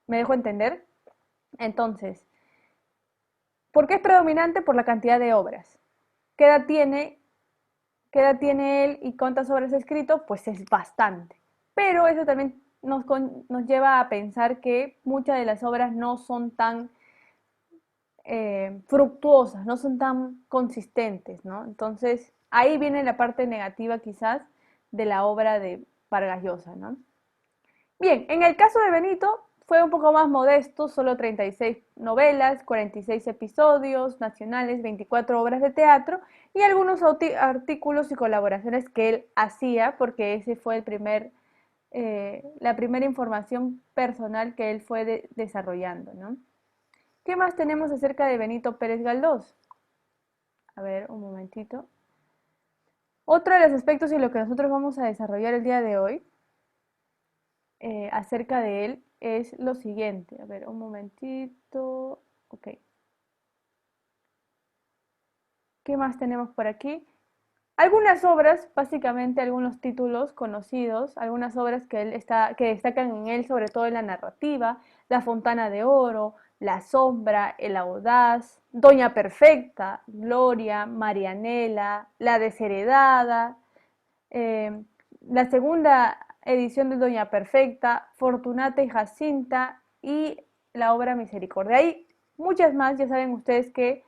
¿Me dejo entender? Entonces, ¿por qué es predominante? Por la cantidad de obras. ¿Qué edad tiene? ¿Qué edad tiene él y cuántas obras ha escrito? Pues es bastante. Pero eso también nos lleva a pensar que muchas de las obras no son tan fructuosas, no son tan consistentes, ¿no? Entonces, ahí viene la parte negativa quizás de la obra de Vargas Llosa, ¿no? Bien, en el caso de Benito fue un poco más modesto, solo 36 novelas, 46 episodios nacionales, 24 obras de teatro y algunos artículos y colaboraciones que él hacía, porque ese fue la primera información personal que él fue desarrollando, ¿no? ¿Qué más tenemos acerca de Benito Pérez Galdós? A ver, un momentito. Otro de los aspectos y lo que nosotros vamos a desarrollar el día de hoy acerca de él es lo siguiente. A ver, un momentito. Ok. ¿Qué más tenemos por aquí? Algunas obras, básicamente algunos títulos conocidos, algunas obras que destacan en él, sobre todo en la narrativa: La Fontana de Oro, La Sombra, El Audaz, Doña Perfecta, Gloria, Marianela, La Desheredada, la segunda edición de Doña Perfecta, Fortunata y Jacinta y la obra Misericordia. Hay muchas más. Ya saben ustedes que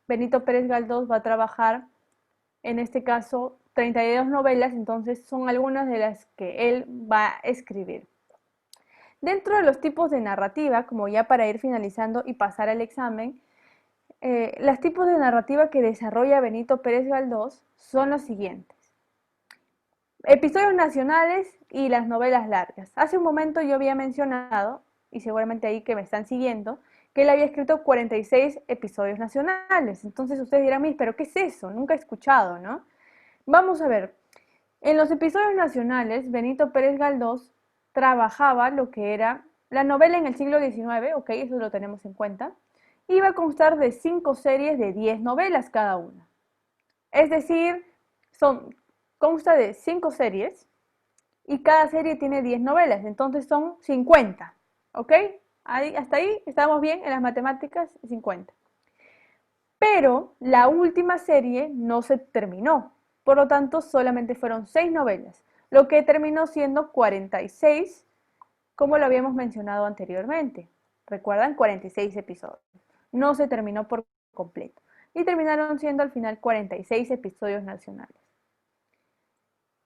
Benito Pérez Galdós va a trabajar, en este caso, 32 novelas, entonces son algunas de las que él va a escribir. Dentro de los tipos de narrativa, como ya para ir finalizando y pasar al examen, los tipos de narrativa que desarrolla Benito Pérez Galdós son los siguientes: episodios nacionales y las novelas largas. Hace un momento yo había mencionado, y seguramente ahí que me están siguiendo, que él había escrito 46 episodios nacionales. Entonces ustedes dirán: ¿pero qué es eso? Nunca he escuchado, ¿no? Vamos a ver. En los episodios nacionales, Benito Pérez Galdós trabajaba lo que era la novela en el siglo XIX, ok, eso lo tenemos en cuenta. Iba a constar de 5 series de 10 novelas cada una. Es decir, consta de 5 series y cada serie tiene 10 novelas, entonces son 50, ¿ok? Hasta ahí estamos bien en las matemáticas, 50. Pero la última serie no se terminó, por lo tanto solamente fueron 6 novelas, lo que terminó siendo 46, como lo habíamos mencionado anteriormente. ¿Recuerdan? 46 episodios. No se terminó por completo y terminaron siendo al final 46 episodios nacionales.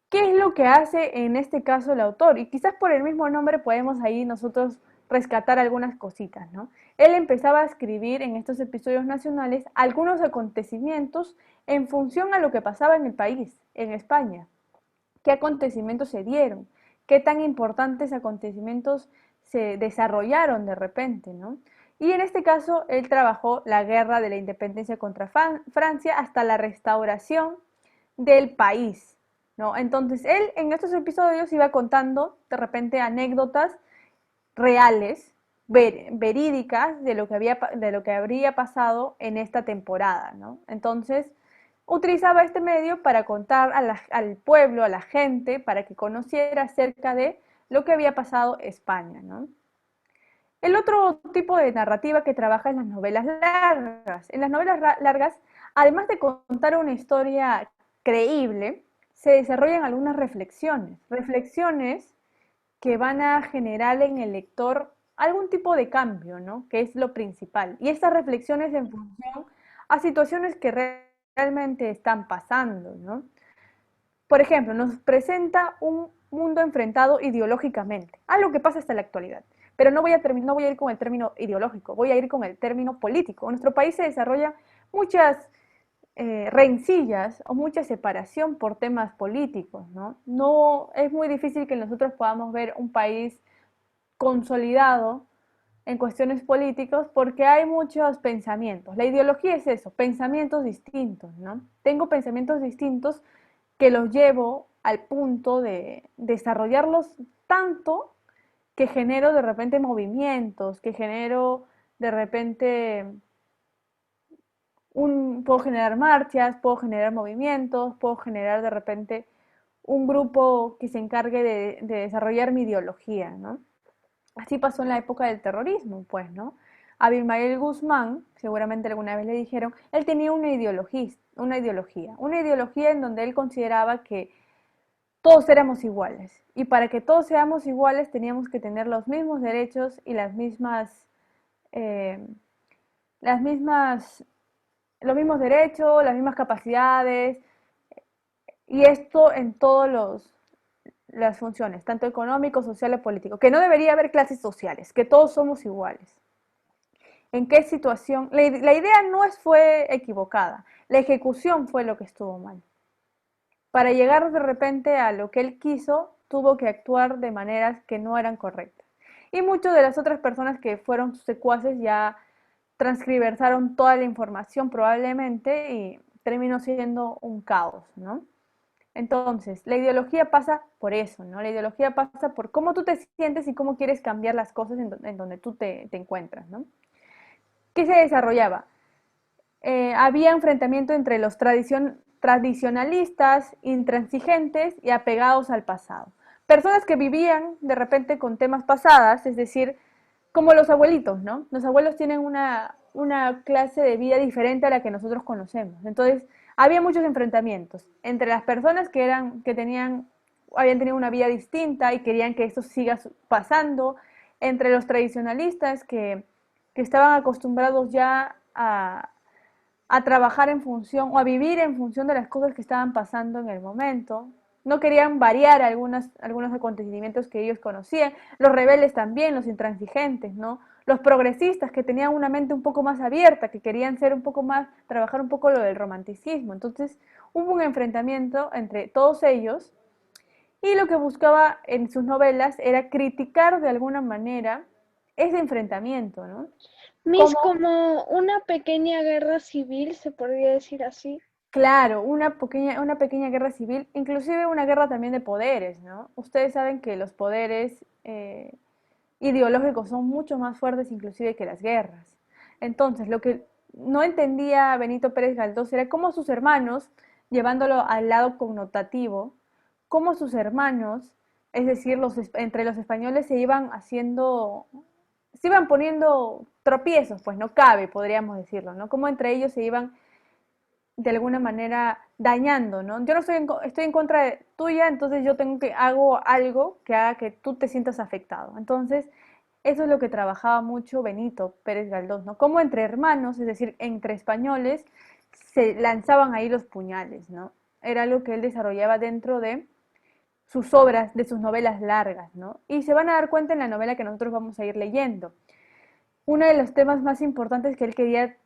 ¿Qué es lo que hace en este caso el autor? Y quizás por el mismo nombre podemos ahí nosotros rescatar algunas cositas, ¿no? Él empezaba a escribir en estos episodios nacionales algunos acontecimientos en función a lo que pasaba en el país, en España. ¿Qué acontecimientos se dieron? ¿Qué tan importantes acontecimientos se desarrollaron de repente, ¿no? Y en este caso él trabajó la guerra de la independencia contra Francia hasta la restauración del país, ¿no? Entonces él en estos episodios iba contando de repente anécdotas reales, verídicas de lo que habría pasado en esta temporada, ¿no? Entonces utilizaba este medio para contar al pueblo, a la gente, para que conociera acerca de lo que había pasado en España, ¿no? El otro tipo de narrativa que trabaja es las novelas largas. En las novelas largas, además de contar una historia creíble, se desarrollan algunas reflexiones que van a generar en el lector algún tipo de cambio, ¿no? Que es lo principal. Y estas reflexiones en función a situaciones que realmente están pasando, ¿no? Por ejemplo, nos presenta un mundo enfrentado ideológicamente a lo que pasa hasta la actualidad. Pero no voy a ir con el término ideológico, voy a ir con el término político. En nuestro país se desarrollan muchas rencillas o mucha separación por temas políticos, ¿no? No es muy difícil que nosotros podamos ver un país consolidado en cuestiones políticas porque hay muchos pensamientos. La ideología es eso, pensamientos distintos, ¿no? Tengo pensamientos distintos que los llevo al punto de desarrollarlos tanto que genero de repente movimientos, que genero de repente puedo generar marchas, puedo generar movimientos, puedo generar de repente un grupo que se encargue de desarrollar mi ideología, ¿no? Así pasó en la época del terrorismo, pues, ¿no? Abimael Guzmán, seguramente alguna vez le dijeron, él tenía una ideología en donde él consideraba que todos éramos iguales. Y para que todos seamos iguales teníamos que tener los mismos derechos y los mismos derechos, las mismas capacidades, y esto en todas las funciones, tanto económico, social y político, que no debería haber clases sociales, que todos somos iguales. ¿En qué situación? La idea no fue equivocada, la ejecución fue lo que estuvo mal. Para llegar de repente a lo que él quiso, tuvo que actuar de maneras que no eran correctas. Y muchas de las otras personas que fueron sus secuaces ya transcriversaron toda la información probablemente y terminó siendo un caos, ¿no? Entonces, la ideología pasa por eso, ¿no? La ideología pasa por cómo tú te sientes y cómo quieres cambiar las cosas en donde tú te encuentras, ¿no? ¿Qué se desarrollaba? Había enfrentamiento entre los tradicionalistas, intransigentes y apegados al pasado. Personas que vivían de repente con temas pasadas, es decir, como los abuelitos, ¿no? Los abuelos tienen una clase de vida diferente a la que nosotros conocemos. Entonces, había muchos enfrentamientos entre las personas habían tenido una vida distinta y querían que esto siga pasando, entre los tradicionalistas que estaban acostumbrados ya a trabajar en función o a vivir en función de las cosas que estaban pasando en el momento. No querían variar algunos acontecimientos que ellos conocían. Los rebeldes también, los intransigentes, ¿no? Los progresistas que tenían una mente un poco más abierta, que querían ser un poco más, trabajar un poco lo del romanticismo. Entonces hubo un enfrentamiento entre todos ellos y lo que buscaba en sus novelas era criticar de alguna manera ese enfrentamiento, ¿no? Miss, como una pequeña guerra civil, se podría decir así. Claro, una pequeña guerra civil, inclusive una guerra también de poderes, ¿no? Ustedes saben que los poderes ideológicos son mucho más fuertes inclusive que las guerras. Entonces, lo que no entendía Benito Pérez Galdós era cómo sus hermanos, llevándolo al lado connotativo, cómo sus hermanos, es decir, entre los españoles se iban poniendo tropiezos, pues no cabe, podríamos decirlo, ¿no? Cómo entre ellos se iban de alguna manera dañando, ¿no? Yo no estoy en contra de tuya, entonces hago algo que haga que tú te sientas afectado. Entonces, eso es lo que trabajaba mucho Benito Pérez Galdós, ¿no? Cómo entre hermanos, es decir, entre españoles, se lanzaban ahí los puñales, ¿no? Era algo que él desarrollaba dentro de sus obras, de sus novelas largas, ¿no? Y se van a dar cuenta en la novela que nosotros vamos a ir leyendo. Uno de los temas más importantes que él quería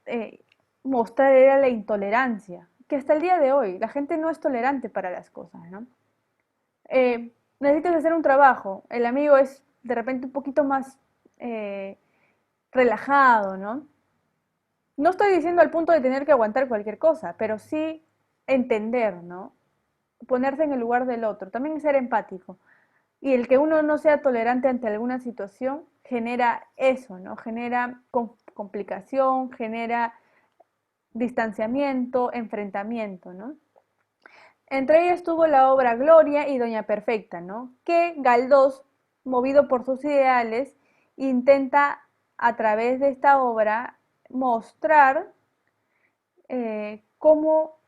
mostrar era la intolerancia, que hasta el día de hoy la gente no es tolerante para las cosas, ¿no? Necesitas hacer un trabajo, el amigo es de repente un poquito más relajado, ¿no? No estoy diciendo al punto de tener que aguantar cualquier cosa, pero sí entender, ¿no? Ponerse en el lugar del otro, también ser empático. Y el que uno no sea tolerante ante alguna situación genera eso, ¿no? Genera complicación, genera distanciamiento, enfrentamiento, ¿no? Entre ellas estuvo la obra Gloria y Doña Perfecta, ¿no? Que Galdós, movido por sus ideales, intenta a través de esta obra mostrar cómo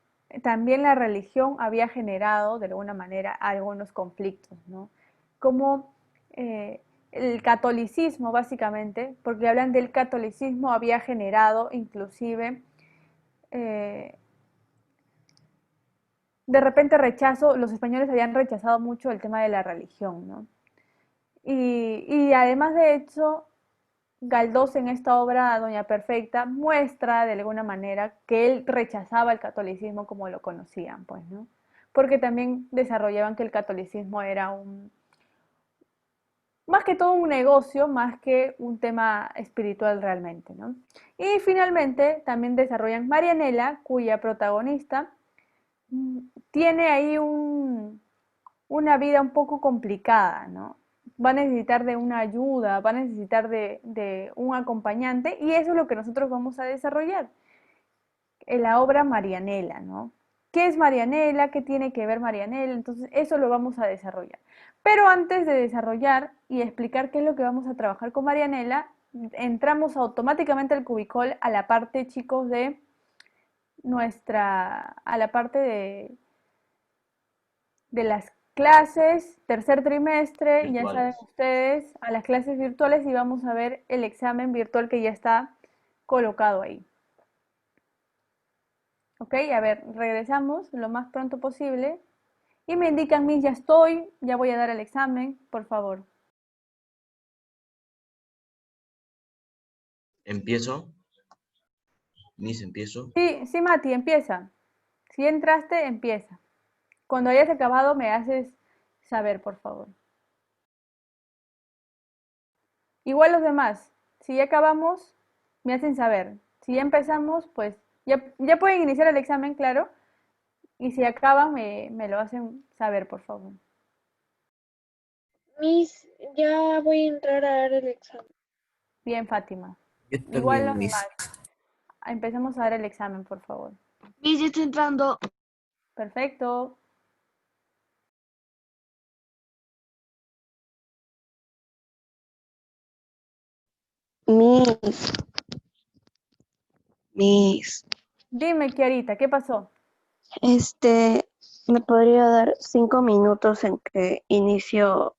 también la religión había generado de alguna manera algunos conflictos, ¿no? Cómo el catolicismo básicamente, porque hablan del catolicismo, había generado inclusive de repente rechazo, los españoles habían rechazado mucho el tema de la religión, ¿no? Y además de eso, Galdós en esta obra Doña Perfecta muestra de alguna manera que él rechazaba el catolicismo como lo conocían, pues, ¿no? Porque también desarrollaban que el catolicismo era más que todo un negocio, más que un tema espiritual realmente, ¿no? Y finalmente también desarrollan Marianela, cuya protagonista tiene ahí una vida un poco complicada, ¿no? Va a necesitar de una ayuda, va a necesitar de un acompañante y eso es lo que nosotros vamos a desarrollar en la obra Marianela, ¿no? ¿Qué es Marianela? ¿Qué tiene que ver Marianela? Entonces eso lo vamos a desarrollar. Pero antes de desarrollar y explicar qué es lo que vamos a trabajar con Marianela, entramos automáticamente al cubicol a la parte, chicos, a la parte de las clases, tercer trimestre, ya Virtuales. saben ustedes, a las clases virtuales y vamos a ver el examen virtual que ya está colocado ahí. Ok, a ver, regresamos lo más pronto posible y me indican, Miss, ya estoy, ya voy a dar el examen, por favor. ¿Empiezo? Miss, ¿empiezo? Sí, sí, Mati, empieza. Si entraste, empieza. Cuando hayas acabado, me haces saber, por favor. Igual los demás, si ya acabamos, me hacen saber. Si ya empezamos, pues ya pueden iniciar el examen, claro. Y si acaban, me lo hacen saber, por favor. Miss, ya voy a entrar a dar el examen. Bien, Fátima. Yo Igual también, los Miss. demás. Empecemos a dar el examen, por favor. Miss, ya estoy entrando. Perfecto. Miss, Dime, Kiarita, ¿qué pasó? ¿me podría dar 5 minutos en que inicio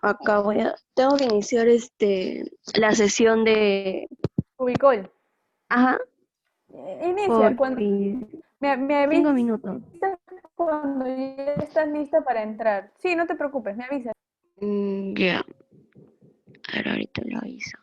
acá? Tengo que iniciar la sesión de, Ubicol. ajá, Inicia. por Cuando, me cinco avisas minutos. cuando ya estás lista para entrar. Sí, no te preocupes, me avisas. Ya, a ver, ahorita lo aviso.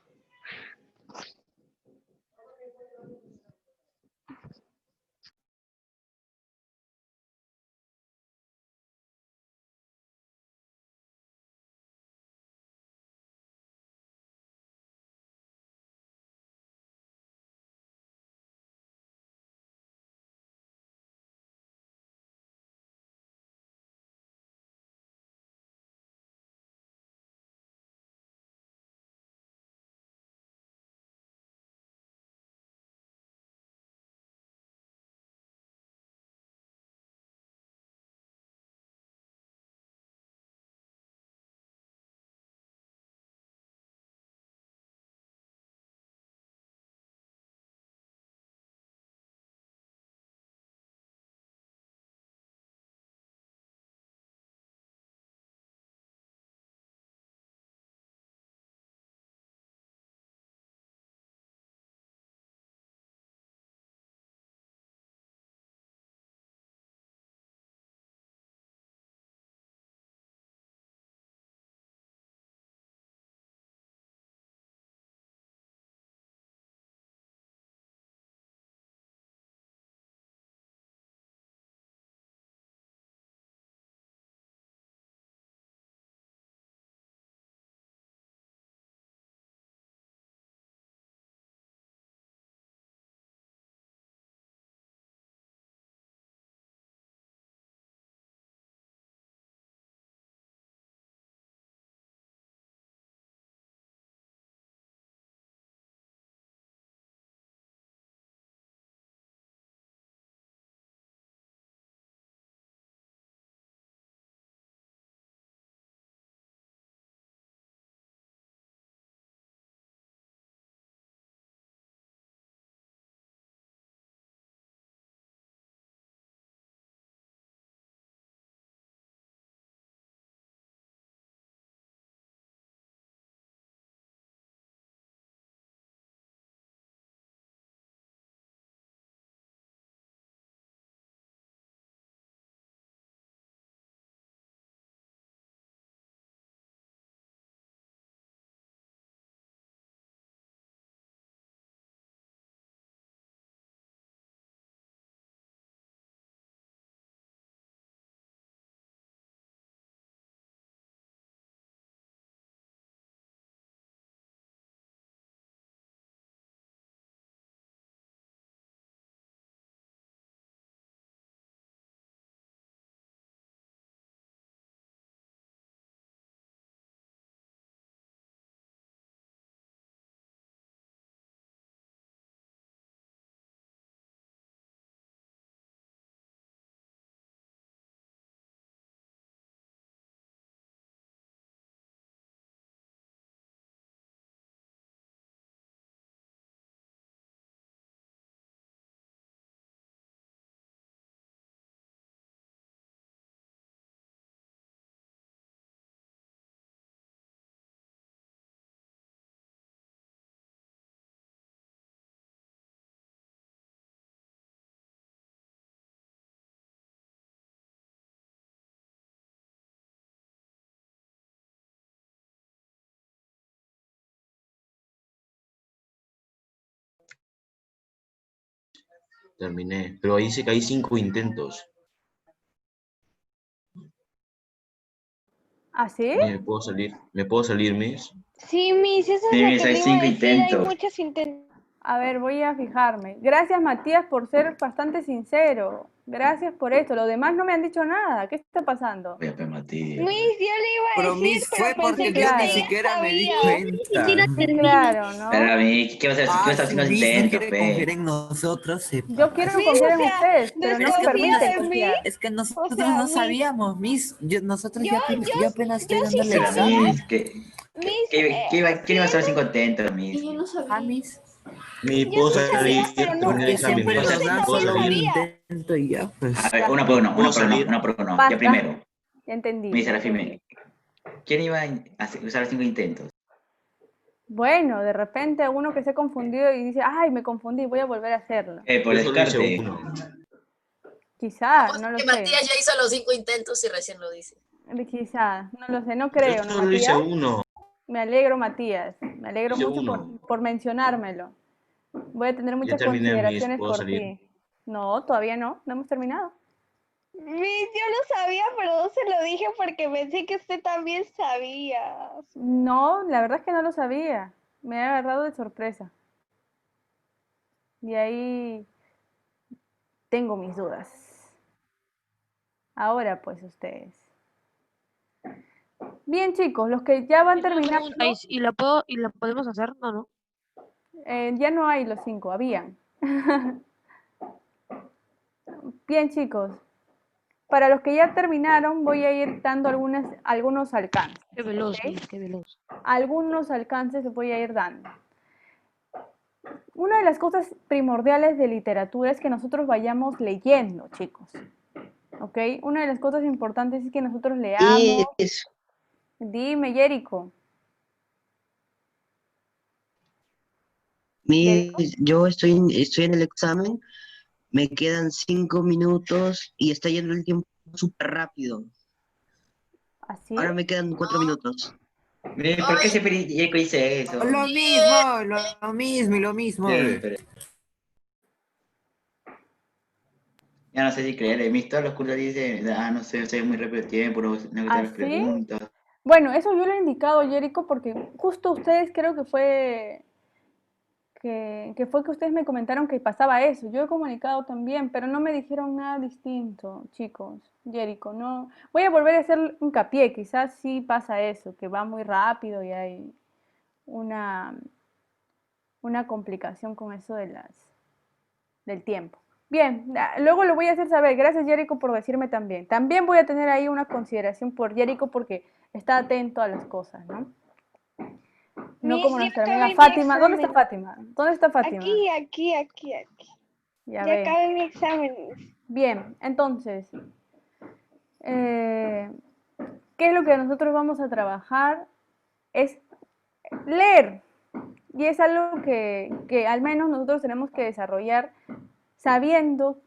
Terminé. Pero ahí dice que hay 5 intentos. ¿Ah, sí? ¿Me puedo salir, Miss? Sí, Miss, eso es Sí, lo Miss, que hay le iba a cinco decir. Hay intentos. muchos intentos. A ver, voy a fijarme. Gracias, Matías, por ser bastante sincero. Gracias por esto. Los demás no me han dicho nada. ¿Qué está pasando? Oye, pues, Matías. Miss, yo le iba a Pero decir, Miss, pero fue porque pensé que yo usted ni Claro. ya siquiera me di sabía. cuenta. Claro, ¿no? Pero a mí, ¿qué vas a hacer? ¿Qué Ah, vas a hacer su con los Miss no intentos, quiere confiar pe? en nosotros, se Yo quiero pasa. Miss, confiar o en sea, ustedes, pero no me desconfía permiten de mí. confiar. Es que O nosotros sea, no Miss, sabíamos, Miss. Nosotros yo, yo apenas yo estoy sí dando el Pero a sabía. mí, examen. Miss, ¿quién iba a estar sin contento, Y Miss? yo no Ah, sabía. Miss. Mi yo puedo sí sabía, salir pero no, con el Porque examen, siempre puedo no nos de dan salir, puedo todo solo un salir, sabía. intento y ya, pues. A ver, Ya, uno por uno, puedo salir. uno por uno. Ya basta. primero, Ya entendí, Miss ya Serafime, entendí. ¿quién iba a usar 5 intentos? Bueno, de repente uno que se ha confundido y dice, ay, me confundí, voy a volver a hacerlo. Por Yo solo hice descarte. uno. Quizá, Vamos, no lo que sé. Matías ya hizo los 5 intentos y recién lo dice. Quizá, no lo sé, no Yo creo, ¿no, solo hice Matías? uno. Me alegro, Matías. Me alegro Hice mucho uno. por mencionármelo. Voy a tener Ya muchas terminé, Miss, consideraciones puedo por salir. ti. No, todavía no, no hemos terminado. Miss, yo lo sabía, pero no se lo dije porque pensé que usted también sabía. No, la verdad es que no lo sabía. Me ha agarrado de sorpresa. Y ahí tengo mis dudas. Ahora pues ustedes. Bien, chicos, los que ya van Tengo una terminando, pregunta, y la podemos hacer? No, no. ya no hay los 5, habían. Bien, chicos, para los que ya terminaron voy a ir dando algunos alcances. Qué veloz, ¿Ok? Miss, qué veloz. Algunos alcances les voy a ir dando. Una de las cosas primordiales de literatura es que nosotros vayamos leyendo, chicos. ¿Ok? Una de las cosas importantes es que nosotros leamos. Dime, Jerico. ¿Jerico? Yo estoy en el examen, me quedan 5 minutos y está yendo el tiempo súper rápido. ¿Así? Ahora me quedan 4 minutos. ¿Por qué siempre Jacob dice eso? Lo mismo, lo mismo y lo mismo. Siempre. Ya no sé si creer, Miss, todos los cursos dicen, no sé, es muy rápido el tiempo, no me gustan las ¿Así? preguntas. Bueno, eso yo lo he indicado, Jerico, porque justo ustedes creo que fue que ustedes me comentaron que pasaba eso. Yo he comunicado también, pero no me dijeron nada distinto, chicos. Jerico, no. Voy a volver a hacer hincapié, quizás sí pasa eso, que va muy rápido y hay una complicación con eso del tiempo. Bien, luego lo voy a hacer saber. Gracias, Jerico, por decirme también. También voy a tener ahí una consideración por Jerico porque está atento a las cosas, ¿no? No Miss, como ya nuestra acabé amiga mi Fátima. ¿Dónde está examen. Fátima? ¿Dónde está Fátima? Aquí. Ya Ya ve. acabé mi examen, Miss. Bien, entonces, ¿qué es lo que nosotros vamos a trabajar? Es leer. Y es algo que al menos nosotros tenemos que desarrollar sabiendo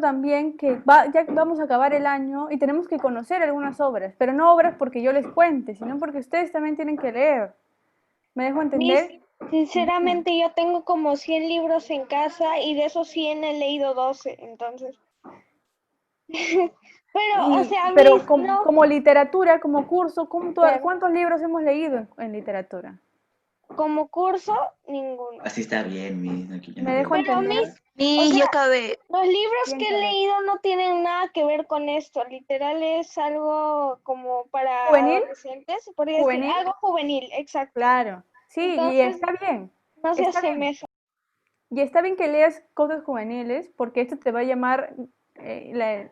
también que ya vamos a acabar el año y tenemos que conocer algunas obras, pero no obras porque yo les cuente, sino porque ustedes también tienen que leer. ¿Me dejo entender? Miss, sinceramente yo tengo como 100 libros en casa y de esos 100 he leído 12, entonces. Pero, o sea, pero Miss, no. como literatura, como curso, Claro. ¿cuántos libros hemos leído en literatura? Como curso, ninguno. Así está bien, Miss. ¿Me dejo Pero, entender? Miss, o yo sea, acabé. los libros Bien, que he Karen. leído no tienen nada que ver con esto. Literal es algo como para ¿Juvenil? adolescentes, podría decir, ¿Juvenil? algo juvenil, exacto. Claro, sí, y Entonces, está bien. no se Está bien. asemeja. Y está bien que leas cosas juveniles porque esto te va a llamar,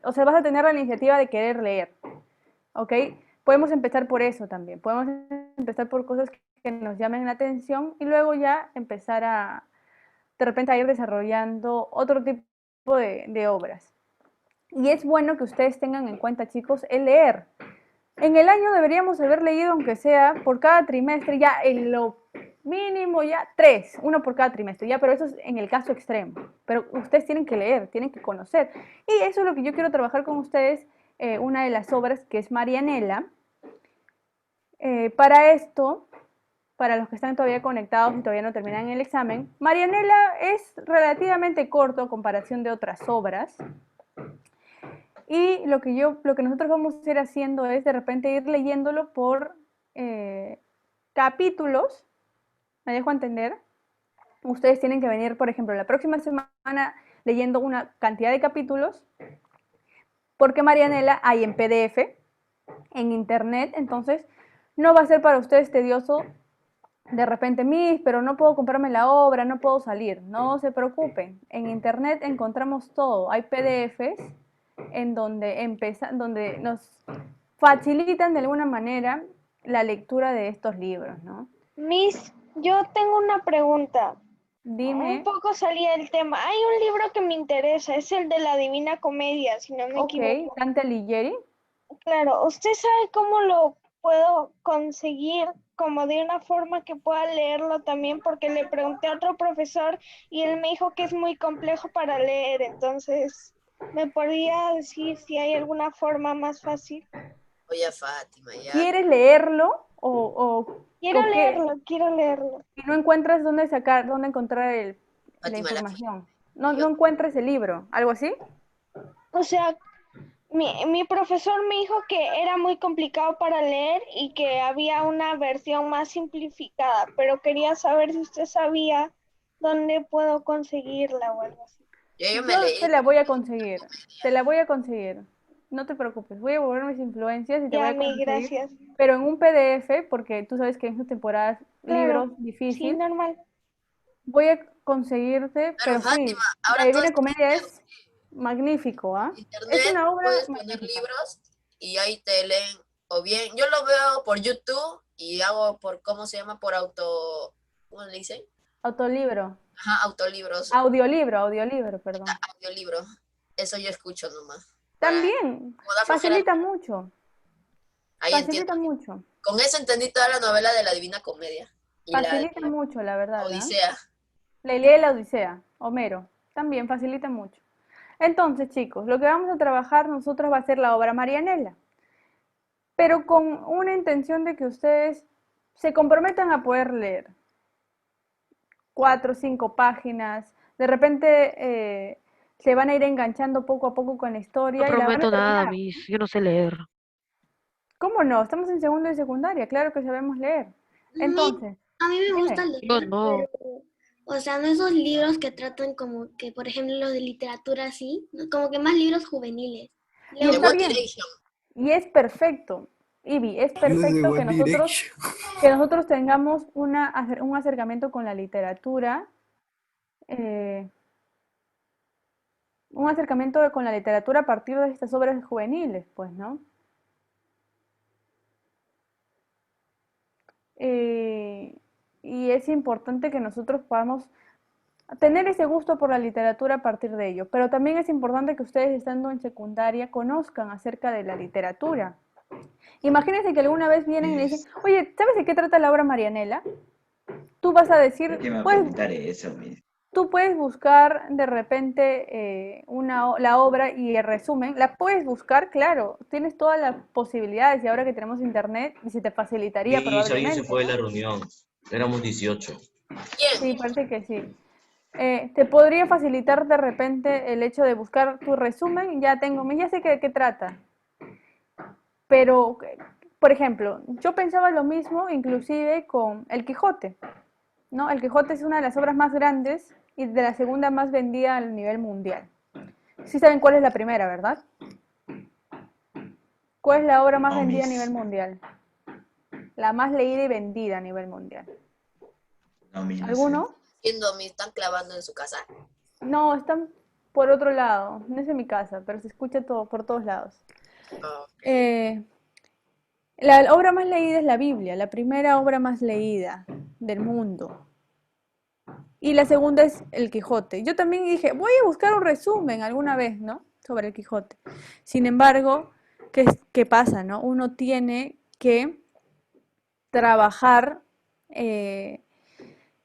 o sea, vas a tener la iniciativa de querer leer, ¿ok? Podemos empezar por eso también, podemos empezar por cosas que nos llamen la atención y luego ya empezar de repente a ir desarrollando otro tipo de obras. Y es bueno que ustedes tengan en cuenta, chicos, el leer. En el año deberíamos haber leído, aunque sea por cada trimestre, ya en lo mínimo ya 3, uno por cada trimestre, ya, pero eso es en el caso extremo. Pero ustedes tienen que leer, tienen que conocer. Y eso es lo que yo quiero trabajar con ustedes, una de las obras que es Marianela. Para esto, para los que están todavía conectados y todavía no terminan el examen, Marianela es relativamente corto a comparación de otras obras. Y lo que nosotros vamos a ir haciendo es de repente ir leyéndolo por capítulos, ¿Me dejo entender? Ustedes tienen que venir, por ejemplo, la próxima semana leyendo una cantidad de capítulos, porque Marianela hay en PDF, en internet, entonces no va a ser para ustedes tedioso de repente, Miss, pero no puedo comprarme la obra, no puedo salir. No se preocupen, en internet encontramos todo, hay PDFs en donde nos facilitan de alguna manera la lectura de estos libros, ¿no? Miss, yo tengo una pregunta. Dime. Un poco salía del tema. Hay un libro que me interesa, es el de la Divina Comedia, si no me equivoco. Dante Alighieri. Claro, ¿usted sabe cómo lo puedo conseguir como de una forma que pueda leerlo también? Porque le pregunté a otro profesor y él me dijo que es muy complejo para leer, entonces, ¿me podría decir si hay alguna forma más fácil? Oye, Fátima, ya. ¿Quieres leerlo o Quiero qué? leerlo. Y no encuentras dónde encontrar la Fátima, información. No encuentres el libro, ¿algo así? O sea, mi profesor me dijo que era muy complicado para leer y que había una versión más simplificada, pero quería saber si usted sabía dónde puedo conseguirla o algo así. Yo me Yo leí. te la voy a conseguir, no te preocupes, voy a borrar mis influencias y te voy Ya, a conseguir, gracias. pero en un PDF, porque tú sabes que en estas temporadas Claro, libros sí, difícil, normal. voy a conseguirte, pero sí, Fátima, La ahora todo Divina es Comedia es magnífico, ¿ah? Es internet, una obra puedes poner magnífica. libros y ahí te leen. O bien, yo lo veo por YouTube y hago por, ¿cómo se llama? Por ¿cómo le dicen? Autolibro, Ajá, autolibros, audiolibro, perdón. audiolibro. Eso yo escucho nomás. También, Como da flojera, facilita mucho, ahí entiendo. mucho, Con eso entendí toda la novela de la Divina Comedia. Y la facilita mucho, la verdad, ¿ah? Odisea. La Ilíada y la Odisea, Homero, también facilita mucho. Entonces, chicos, lo que vamos a trabajar nosotros va a ser la obra Marianela, pero con una intención de que ustedes se comprometan a poder leer 4 o 5 páginas, de repente se van a ir enganchando poco a poco con la No historia y la van a prometo nada, terminar. Miss. Yo no sé leer. ¿Cómo no? Estamos en segundo de secundaria, claro que sabemos leer. Entonces, A mí me dime. gusta Yo leer, no. pero, o sea, no esos libros que tratan como que, por ejemplo, los de literatura así, ¿no? Como que más libros juveniles. Y Leo está más- bien, y es perfecto, Ivy, es Los de perfecto One Direction. que nosotros tengamos un acercamiento con la literatura, un acercamiento con la literatura a partir de estas obras juveniles, pues, ¿no? Y es importante que nosotros podamos tener ese gusto por la literatura a partir de ello, pero también es importante que ustedes estando en secundaria conozcan acerca de la literatura. Imagínense que alguna vez vienen y le dicen, oye, ¿sabes de qué trata la obra Marianela? Tú vas a decir, ¿Por qué me va a pues, preguntar eso, Miss? tú puedes buscar de repente la obra y el resumen, la puedes buscar, claro, tienes todas las posibilidades y ahora que tenemos internet y se te facilitaría Miss, alguien se probablemente, fue de ¿no? la reunión. Éramos 18. Sí, parece que sí. Te podría facilitar de repente el hecho de buscar tu resumen, ya sé de qué trata, pero, por ejemplo, yo pensaba lo mismo inclusive con El Quijote, ¿no? El Quijote es una de las obras más grandes y de la segunda más vendida a nivel mundial. Sí saben cuál es la primera, ¿verdad? ¿Cuál es la obra más No, vendida a Miss. nivel mundial? La más leída y vendida a nivel mundial. No, Miss, no sé. ¿Alguno? Siendo me están clavando en su casa. No, están por otro lado. No es en mi casa, pero se escucha todo por todos lados. La obra más leída es la Biblia, la primera obra más leída del mundo. Y la segunda es El Quijote. Yo también dije, voy a buscar un resumen alguna vez, ¿no? Sobre El Quijote. Sin embargo, ¿qué pasa, no? Uno tiene que trabajar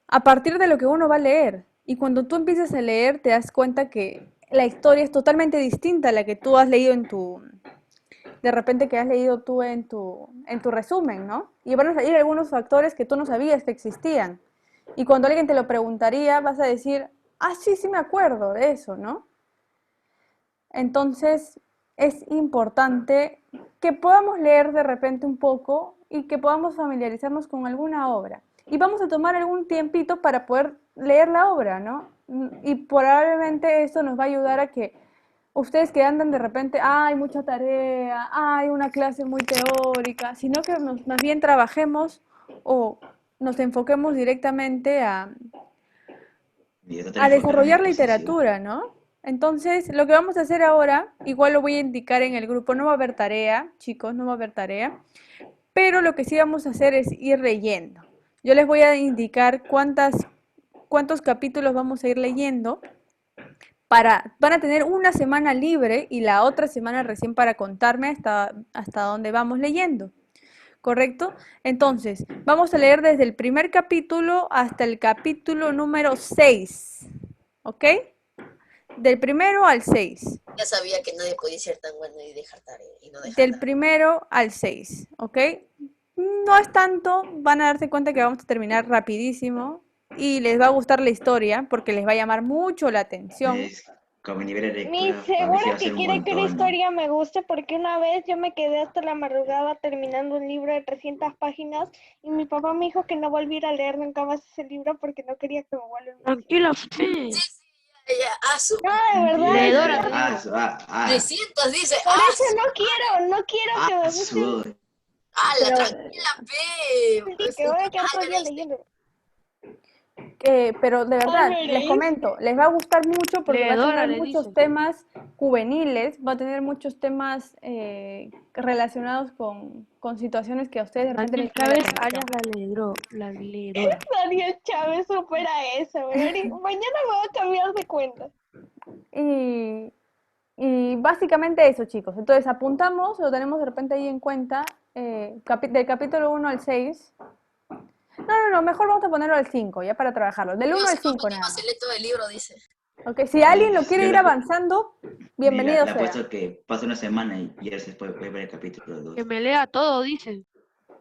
a partir de lo que uno va a leer. Y cuando tú empiezas a leer, te das cuenta que la historia es totalmente distinta a la que tú has leído de repente que has leído tú en tu resumen, ¿no? Y van a salir algunos factores que tú no sabías que existían. Y cuando alguien te lo preguntaría, vas a decir, ah, sí, sí me acuerdo de eso, ¿no? Entonces, es importante que podamos leer de repente un poco y que podamos familiarizarnos con alguna obra. y vamos a tomar algún tiempito para poder leer la obra, ¿no? Y probablemente esto nos va a ayudar a que ustedes que andan de repente, hay mucha tarea, hay una clase muy teórica, sino que más bien trabajemos o nos enfoquemos directamente Y yo trato de a enfocarme en desarrollar la exposición. literatura, ¿no? Entonces, lo que vamos a hacer ahora, igual lo voy a indicar en el grupo, no va a haber tarea, chicos, no va a haber tarea, pero lo que sí vamos a hacer es ir leyendo. Yo les voy a indicar cuántos capítulos vamos a ir leyendo. Van a tener una semana libre y la otra semana recién para contarme hasta dónde vamos leyendo. ¿Correcto? Entonces, vamos a leer desde el primer capítulo hasta el capítulo número 6. ¿Ok? Del primero al 6. Ya sabía que nadie podía ser tan bueno y dejar tarea y no dejar Del tarea. primero al 6. ¿Ok? No es tanto, van a darse cuenta que vamos a terminar rapidísimo y les va a gustar la historia porque les va a llamar mucho la atención. Es, con mi nivel de Mi lectura, para mí sí va seguro a que ser un quiere que la montón. historia me guste porque una vez yo me quedé hasta la madrugada terminando un libro de 300 páginas y mi papá me dijo que no volviera a leer nunca más ese libro porque no quería que me vuelvan a Tranquila, Fe. Ya, asu. No, de verdad. Leedora, no. te digo. 300 dice, Por eso no quiero que me guste. la tranquila, pe. Sí, que voy a quedar todo el día leyendo. Pero de verdad, ¿me les leís? comento, les va a gustar mucho porque va a Leedora, tener le muchos dicen. temas juveniles, va a tener muchos temas relacionados con situaciones que a ustedes de repente Daniel les llaman la Chávez, alias atención. la leedora. Daniel Chávez supera eso, güey. Mañana me voy a cambiar de cuenta. Y básicamente eso, chicos. Entonces apuntamos, lo tenemos de repente ahí en cuenta, del capítulo 1 al 6. No, mejor vamos a ponerlo al 5, ya para trabajarlo. Del 1 al 5 nada más. Se lee todo el libro, dice. Ok, si alguien lo quiere ir avanzando, bienvenido Le sea. apuesto que pasa una semana y ya después voy a ver el capítulo 2. Que me lea todo, dicen.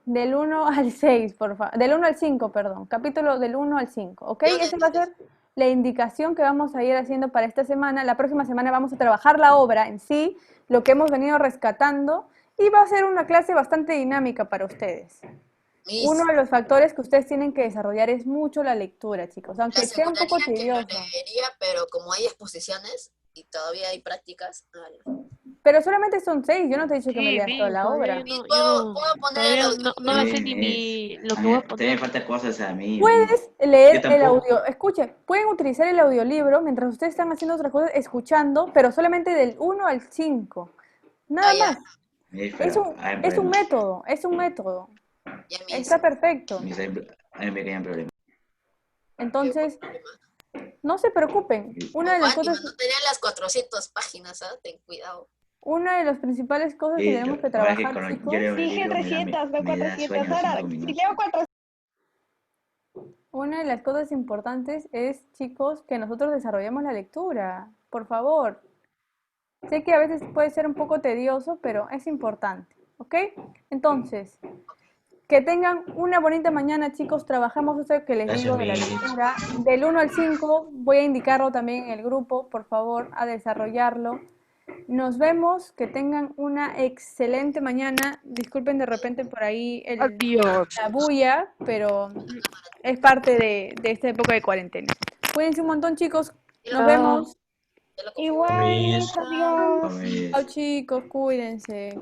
Del 1 al 6, por favor. Del 1 al 5, perdón. Capítulo del 1 al 5, ¿ok? Esa va a ser la indicación que vamos a ir haciendo para esta semana. La próxima semana vamos a trabajar la obra en sí, lo que hemos venido rescatando, y va a ser una clase bastante dinámica para ustedes. Uno de los factores que ustedes tienen que desarrollar es mucho la lectura, chicos, aunque sea un poco tedioso. Leería, pero como hay exposiciones y todavía hay prácticas, Pero solamente son 6, yo no te he dicho que me leas toda la obra. puedo poner el audio. No me sé ni mi lo que voy a poner. También me faltan cosas a mí. Puedes Yo leer el tampoco. audio, escuchen, pueden utilizar el audiolibro mientras ustedes están haciendo otras cosas, escuchando, pero solamente del 1 al 5. Nada más. Es un método, es un método. Está perfecto. A mí me quedan problemas. Entonces, no se preocupen. Una de las cosas, No tenía las 400 páginas, ten cuidado. una de las principales cosas que tenemos que trabajar, chicos. Dije 300, no 400. Ahora, si leo 400. Una de las cosas importantes es, chicos, que nosotros desarrollemos la lectura. Por favor. Sé que a veces puede ser un poco tedioso, pero es importante. ¿Ok? Entonces, que tengan una bonita mañana, chicos. Trabajamos eso que les digo de la lectura. Del 1 al 5, voy a indicarlo también en el grupo, por favor, a desarrollarlo. Nos vemos, que tengan una excelente mañana. Disculpen de repente por ahí la bulla, pero es parte de esta época de cuarentena. Cuídense un montón, chicos. Nos vemos. Igual, adiós. Chao, chicos, cuídense.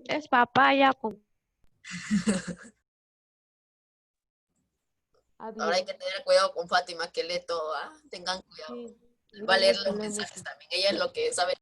Es papaya con... Ahora hay que tener cuidado con Fátima, que lee todo, Tengan cuidado. Va a leer los mensajes también. Ella es lo que sabe.